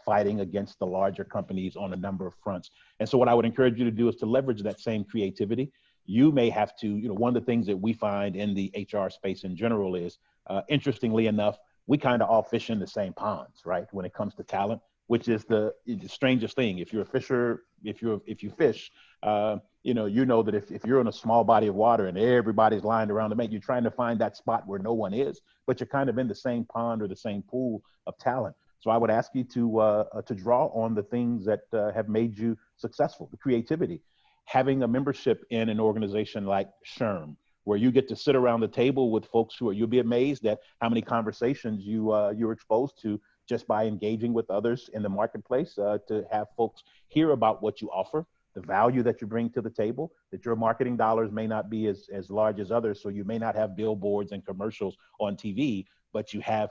Speaker 9: fighting against the larger companies on a number of fronts. And so what I would encourage you to do is to leverage that same creativity. You may have to, you know, one of the things that we find in the HR space in general is, interestingly enough, we kind of all fish in the same ponds, right? When it comes to talent, which is the strangest thing. If you're a fisher, if you fish, you know that if you're in a small body of water and everybody's lined around the bank, you're trying to find that spot where no one is, but you're kind of in the same pond or the same pool of talent. So I would ask you to draw on the things that have made you successful, the creativity. Having a membership in an organization like SHRM, where you get to sit around the table with folks you'll be amazed at how many conversations you're exposed to just by engaging with others in the marketplace, to have folks hear about what you offer, the value that you bring to the table, that your marketing dollars may not be as large as others. So you may not have billboards and commercials on TV, but you have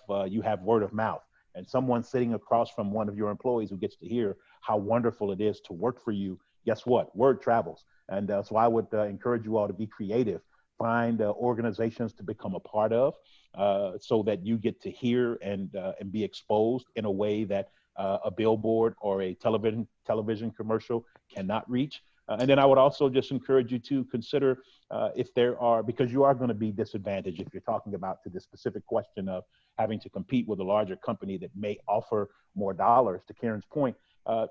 Speaker 9: word of mouth and someone sitting across from one of your employees who gets to hear how wonderful it is to work for you. Guess what? Word travels. And so I would encourage you all to be creative, find organizations to become a part of, so that you get to hear and be exposed in a way that a billboard or a television commercial cannot reach. And then I would also just encourage you to consider if there are, because you are going to be disadvantaged if you're talking about to the specific question of having to compete with a larger company that may offer more dollars. To Karen's point,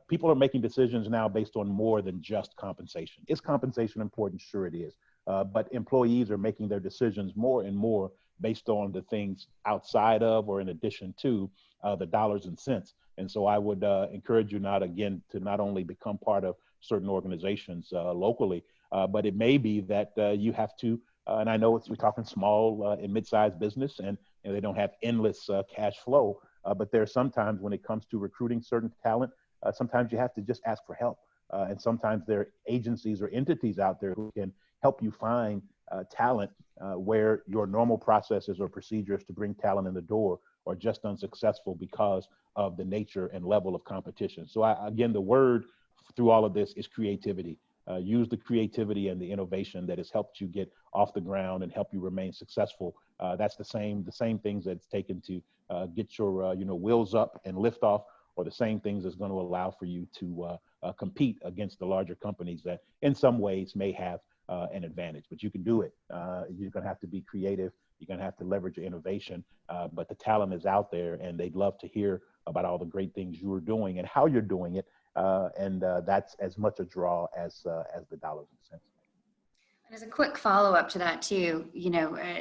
Speaker 9: people are making decisions now based on more than just compensation. Is compensation important? Sure it is. But employees are making their decisions more and more based on the things outside of or in addition to the dollars and cents. And so I would encourage you to not only become part of certain organizations locally, but it may be that you have to, and I know we're talking small and mid-sized business and they don't have endless cash flow, but there are sometimes when it comes to recruiting certain talent, sometimes you have to just ask for help. And sometimes there are agencies or entities out there who can help you find talent where your normal processes or procedures to bring talent in the door are just unsuccessful because of the nature and level of competition. So again, the word through all of this is creativity. Use the creativity and the innovation that has helped you get off the ground and help you remain successful. That's the same things that it's taken to get your wheels up and lift off, or the same things that's going to allow for you to compete against the larger companies that in some ways may have an advantage, but you can do it. You're going to have to be creative. You're going to have to leverage your innovation, but the talent is out there and they'd love to hear about all the great things you're doing and how you're doing it. And that's as much a draw as the dollars and cents.
Speaker 11: And as a quick follow-up to that too,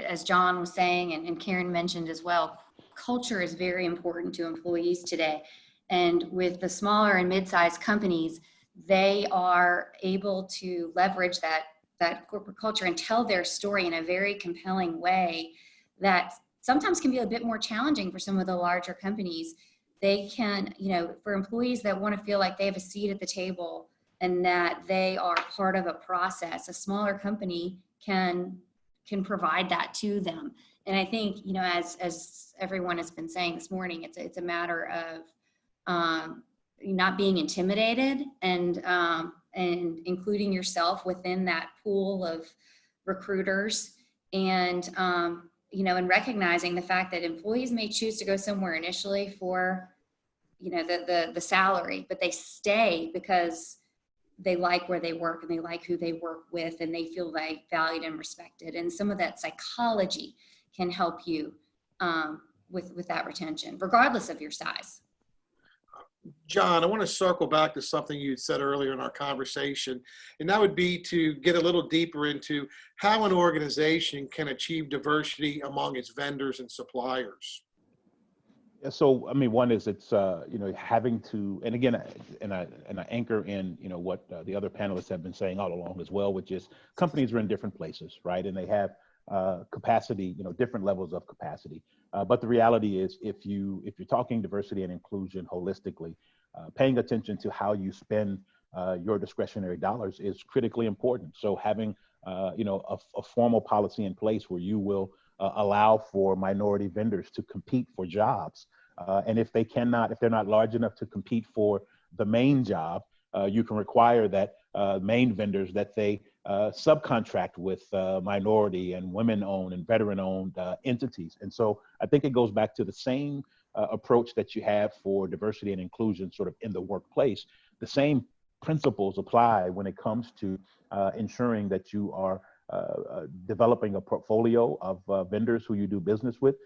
Speaker 11: as John was saying and Karen mentioned as well, culture is very important to employees today. And with the smaller and mid-sized companies, they are able to leverage that corporate culture and tell their story in a very compelling way that sometimes can be a bit more challenging for some of the larger companies. They can, for employees that want to feel like they have a seat at the table and that they are part of a process, a smaller company can provide that to them. And I think, as everyone has been saying this morning, it's a matter of not being intimidated and including yourself within that pool of recruiters and recognizing the fact that employees may choose to go somewhere initially for the salary, but they stay because they like where they work and they like who they work with and they feel valued and respected. And some of that psychology can help you with that retention, regardless of your size.
Speaker 8: John, I want to circle back to something you said earlier in our conversation, and that would be to get a little deeper into how an organization can achieve diversity among its vendors and suppliers.
Speaker 9: Yeah, so I mean, one is it's having to, and again, and I anchor in what the other panelists have been saying all along as well, which is companies are in different places, right? And they have capacity, different levels of capacity. But the reality is, if you're talking diversity and inclusion holistically, paying attention to how you spend your discretionary dollars is critically important. So having a formal policy in place where you will allow for minority vendors to compete for jobs. And if they're not large enough to compete for the main job, you can require that main vendors that they subcontract with minority and women-owned and veteran-owned entities. And so I think it goes back to the same approach that you have for diversity and inclusion sort of in the workplace. The same principles apply when it comes to ensuring that you are developing a portfolio of vendors who you do business with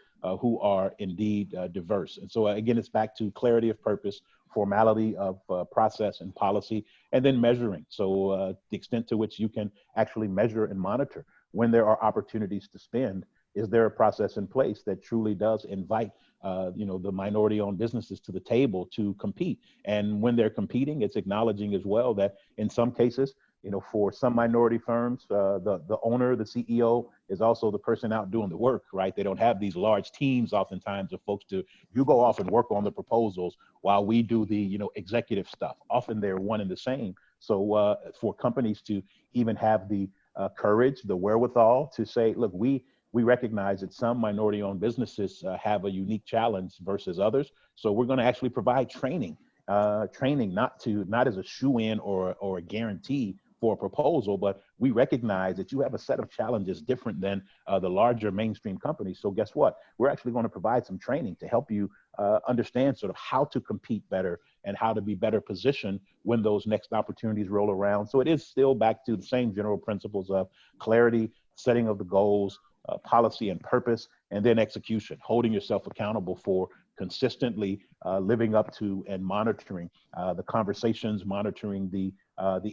Speaker 9: who are indeed diverse. And so again, it's back to clarity of purpose, formality of process and policy, and then measuring. So the extent to which you can actually measure and monitor when there are opportunities to spend, is there a process in place that truly does invite the minority-owned businesses to the table to compete? And when they're competing, it's acknowledging as well that in some cases, for some minority firms, the owner, the CEO is also the person out doing the work, right? They don't have these large teams oftentimes of folks you go off and work on the proposals while we do the, executive stuff. Often they're one and the same. So for companies to even have the courage, the wherewithal to say, look, we recognize that some minority-owned businesses have a unique challenge versus others. So we're going to actually provide training not as a shoe-in or a guarantee for a proposal, but we recognize that you have a set of challenges different than the larger mainstream companies. So guess what? We're actually going to provide some training to help you understand sort of how to compete better and how to be better positioned when those next opportunities roll around. So it is still back to the same general principles of clarity, setting of the goals, policy and purpose, and then execution, holding yourself accountable for consistently living up to and monitoring the conversations, monitoring the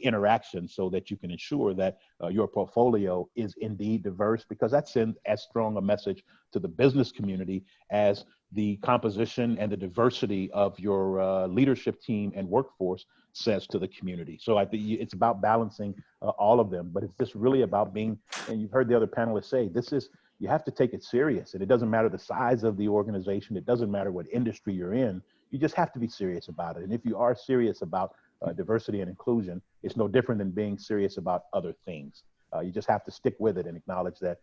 Speaker 9: interaction so that you can ensure that your portfolio is indeed diverse, because that sends as strong a message to the business community as the composition and the diversity of your leadership team and workforce says to the community. So I think it's about balancing all of them, but it's just really about being, and you've heard the other panelists say, you have to take it serious, and it doesn't matter the size of the organization. It doesn't matter what industry you're in. You just have to be serious about it. And if you are serious about diversity and inclusion, it's no different than being serious about other things. You just have to stick with it and acknowledge that,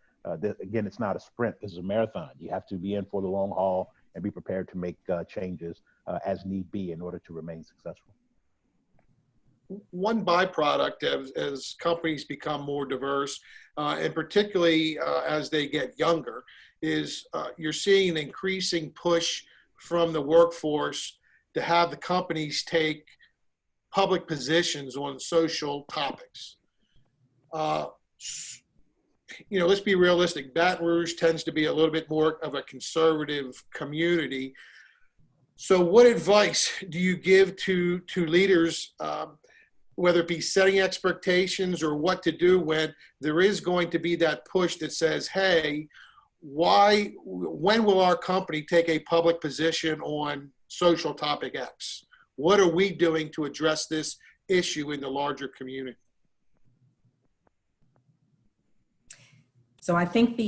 Speaker 9: again, it's not a sprint, it's a marathon. You have to be in for the long haul and be prepared to make changes as need be in order to remain successful.
Speaker 8: One byproduct as companies become more diverse, and particularly as they get younger, is you're seeing an increasing push from the workforce to have the companies take public positions on social topics. Let's be realistic. Baton Rouge tends to be a little bit more of a conservative community. So what advice do you give to leaders, whether it be setting expectations or what to do when there is going to be that push that says, hey, when will our company take a public position on social topic X? What are we doing to address this issue in the larger community?
Speaker 10: So I think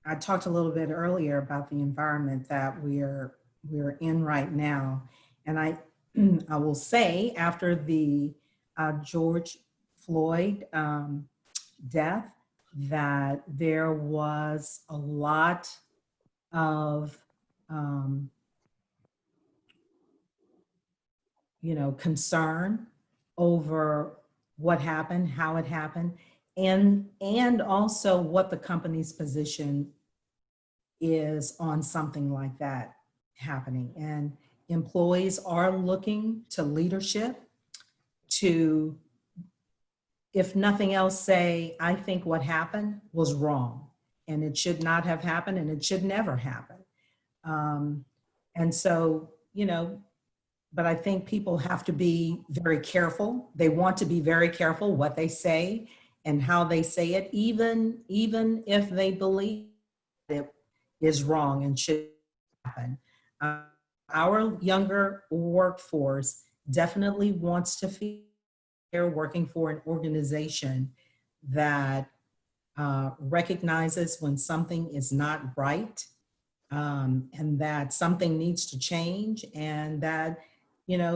Speaker 10: I talked a little bit earlier about the environment that we're in right now. And I will say, after the George Floyd death, that there was a lot of concern over what happened, how it happened, and also what the company's position is on something like that happening. And employees are looking to leadership to, if nothing else, say, I think what happened was wrong and it should not have happened and it should never happen. And so, but I think people have to be very careful. They want to be very careful what they say and how they say it, even if they believe it is wrong and should happen. Our younger workforce definitely wants to feel they're working for an organization that recognizes when something is not right, and that something needs to change, and that,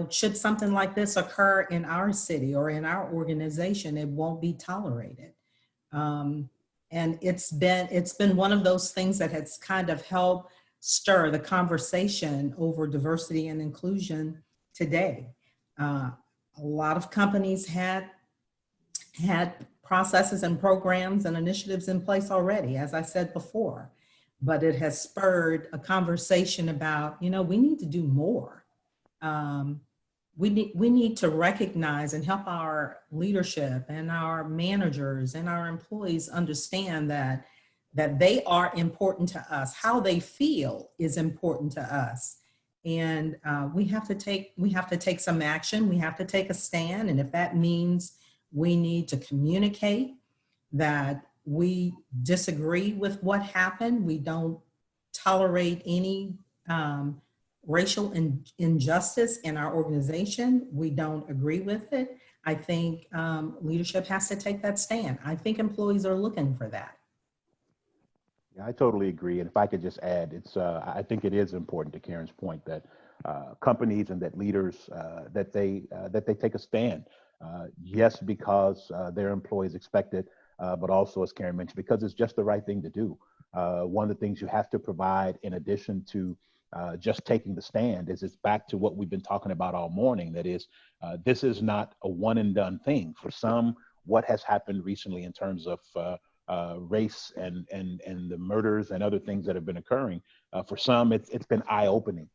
Speaker 10: should something like this occur in our city or in our organization, it won't be tolerated. And it's been one of those things that has kind of helped stir the conversation over diversity and inclusion today. A lot of companies had processes and programs and initiatives in place already, as I said before, but it has spurred a conversation about, we need to do more. We need to recognize and help our leadership and our managers and our employees understand that they are important to us. How they feel is important to us. And we have to take some action. We have to take a stand. And if that means we need to communicate that we disagree with what happened, we don't tolerate any racial injustice in our organization, we don't agree with it, I think leadership has to take that stand. I think employees are looking for that.
Speaker 9: Yeah, I totally agree. And if I could just add, I think it is important, to Karen's point, that companies and that leaders that they take a stand. Yes, because their employees expect it, but also, as Karen mentioned, because it's just the right thing to do. One of the things you have to provide, in addition to just taking the stand, is it's back to what we've been talking about all morning. That is, this is not a one and done thing. For some, what has happened recently in terms of race and the murders and other things that have been occurring, for some, it's been eye opening.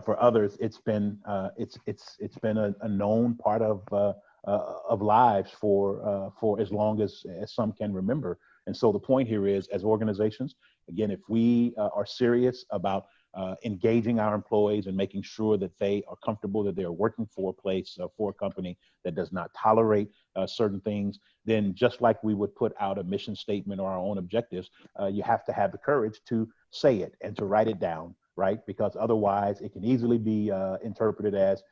Speaker 9: For others, it's been a known part of lives for as long as some can remember. And so the point here is, as organizations, again, if we are serious about engaging our employees and making sure that they are comfortable, that they are working for a place, for a company that does not tolerate certain things, then just like we would put out a mission statement or our own objectives, you have to have the courage to say it and to write it down, right? Because otherwise it can easily be interpreted as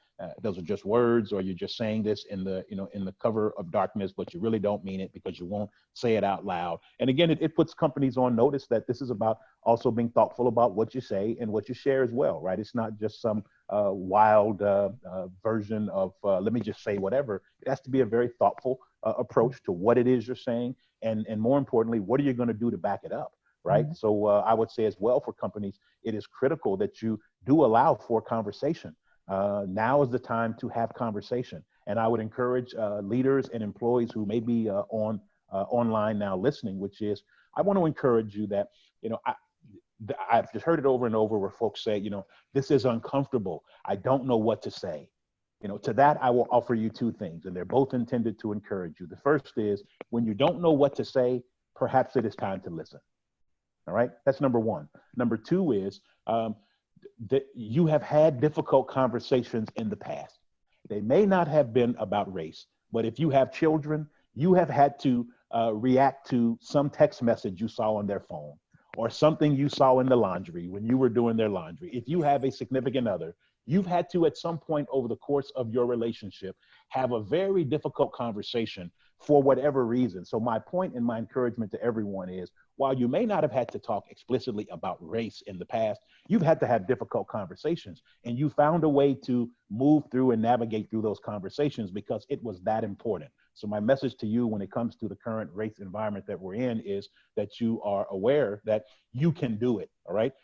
Speaker 9: those are just words, or you're just saying this in the cover of darkness, but you really don't mean it because you won't say it out loud. And again, it puts companies on notice that this is about also being thoughtful about what you say and what you share as well, right? It's not just some wild version of let me just say whatever. It has to be a very thoughtful approach to what it is you're saying, and more importantly, what are you going to do to back it up? Right. Mm-hmm. So I would say as well, for companies, it is critical that you do allow for conversation. Now is the time to have conversation. And I would encourage leaders and employees who may be online now listening, which is, I want to encourage you that, I've just heard it over and over where folks say, this is uncomfortable. I don't know what to say. To that, I will offer you two things, and they're both intended to encourage you. The first is, when you don't know what to say, perhaps it is time to listen. All right, that's number one. Number two is that you have had difficult conversations in the past. They may not have been about race, but if you have children, you have had to react to some text message you saw on their phone, or something you saw in the laundry when you were doing their laundry. If you have a significant other, you've had to, at some point over the course of your relationship, have a very difficult conversation for whatever reason. So my point and my encouragement to everyone is, while you may not have had to talk explicitly about race in the past, you've had to have difficult conversations, and you found a way to move through and navigate through those conversations because it was that important. So my message to you when it comes to the current race environment that we're in is that you are aware that you can do it, all right?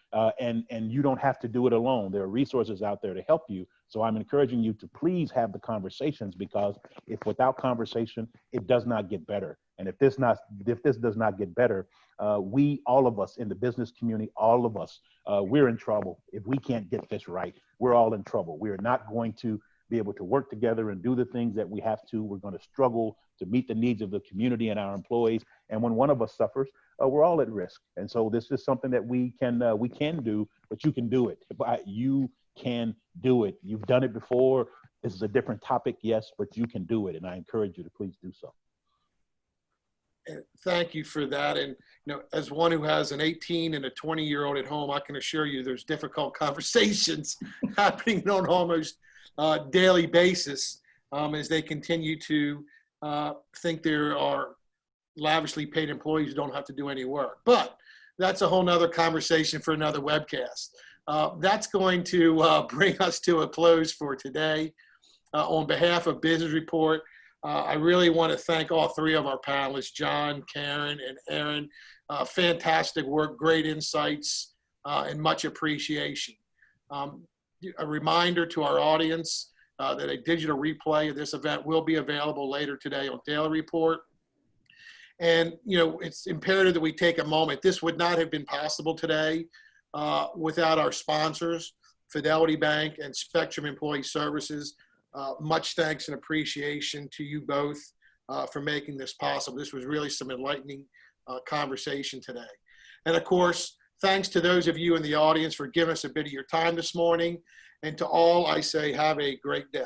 Speaker 9: And you don't have to do it alone. There are resources out there to help you. So I'm encouraging you to please have the conversations, because if without conversation, it does not get better. And if this does not get better, all of us in the business community, all of us, we're in trouble. If we can't get this right, we're all in trouble. We are not going to be able to work together and do the things that we have to. We're going to struggle to meet the needs of the community and our employees. And when one of us suffers, we're all at risk. And so this is something that we can do, but you can do it. You can do it. You've done it before. This is a different topic, yes, but you can do it. And I encourage you to please do so.
Speaker 8: And thank you for that. And as one who has an 18 and a 20-year-old at home, I can assure you there's difficult conversations happening on almost daily basis as they continue to think there are lavishly paid employees who don't have to do any work. But that's a whole nother conversation for another webcast. That's going to bring us to a close for today. On behalf of Business Report, I really want to thank all three of our panelists, John, Karen, and Aaron. Fantastic work, great insights, and much appreciation. A reminder to our audience that a digital replay of this event will be available later today on Daily Report. And, it's imperative that we take a moment. This would not have been possible today without our sponsors, Fidelity Bank and Spectrum Employee Services. Much thanks and appreciation to you both for making this possible. This was really some enlightening conversation today. And of course, thanks to those of you in the audience for giving us a bit of your time this morning. And to all, I say, have a great day.